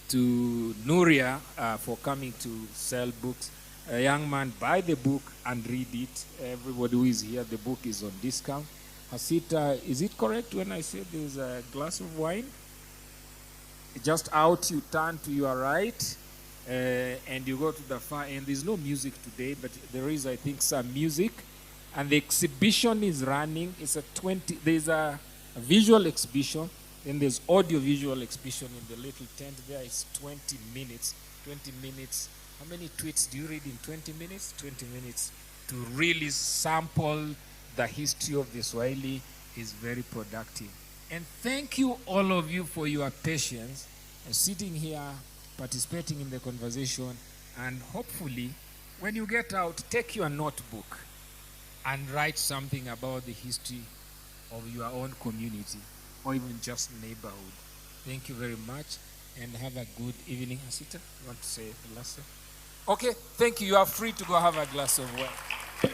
to Nuria for coming to sell books. A young man, buy the book and read it. Everybody who is here, the book is on discount. Hasita, is it correct when I say there's a glass of wine? Just out, you turn to your right, and you go to the far end. There's no music today, but there is, I think, some music. And the exhibition is running. There's a visual exhibition, then there's audio-visual exhibition in the little tent there. It's 20 minutes. 20 minutes. How many tweets do you read in 20 minutes? 20 minutes to really sample the history of the Swahili is very productive. And thank you, all of you, for your patience sitting here, participating in the conversation, and hopefully, when you get out, take your notebook and write something about the history of your own community, or even just neighborhood. Thank you very much, and have a good evening. Asita, you want to say the last thing? Okay, thank you. You are free to go have a glass of wine.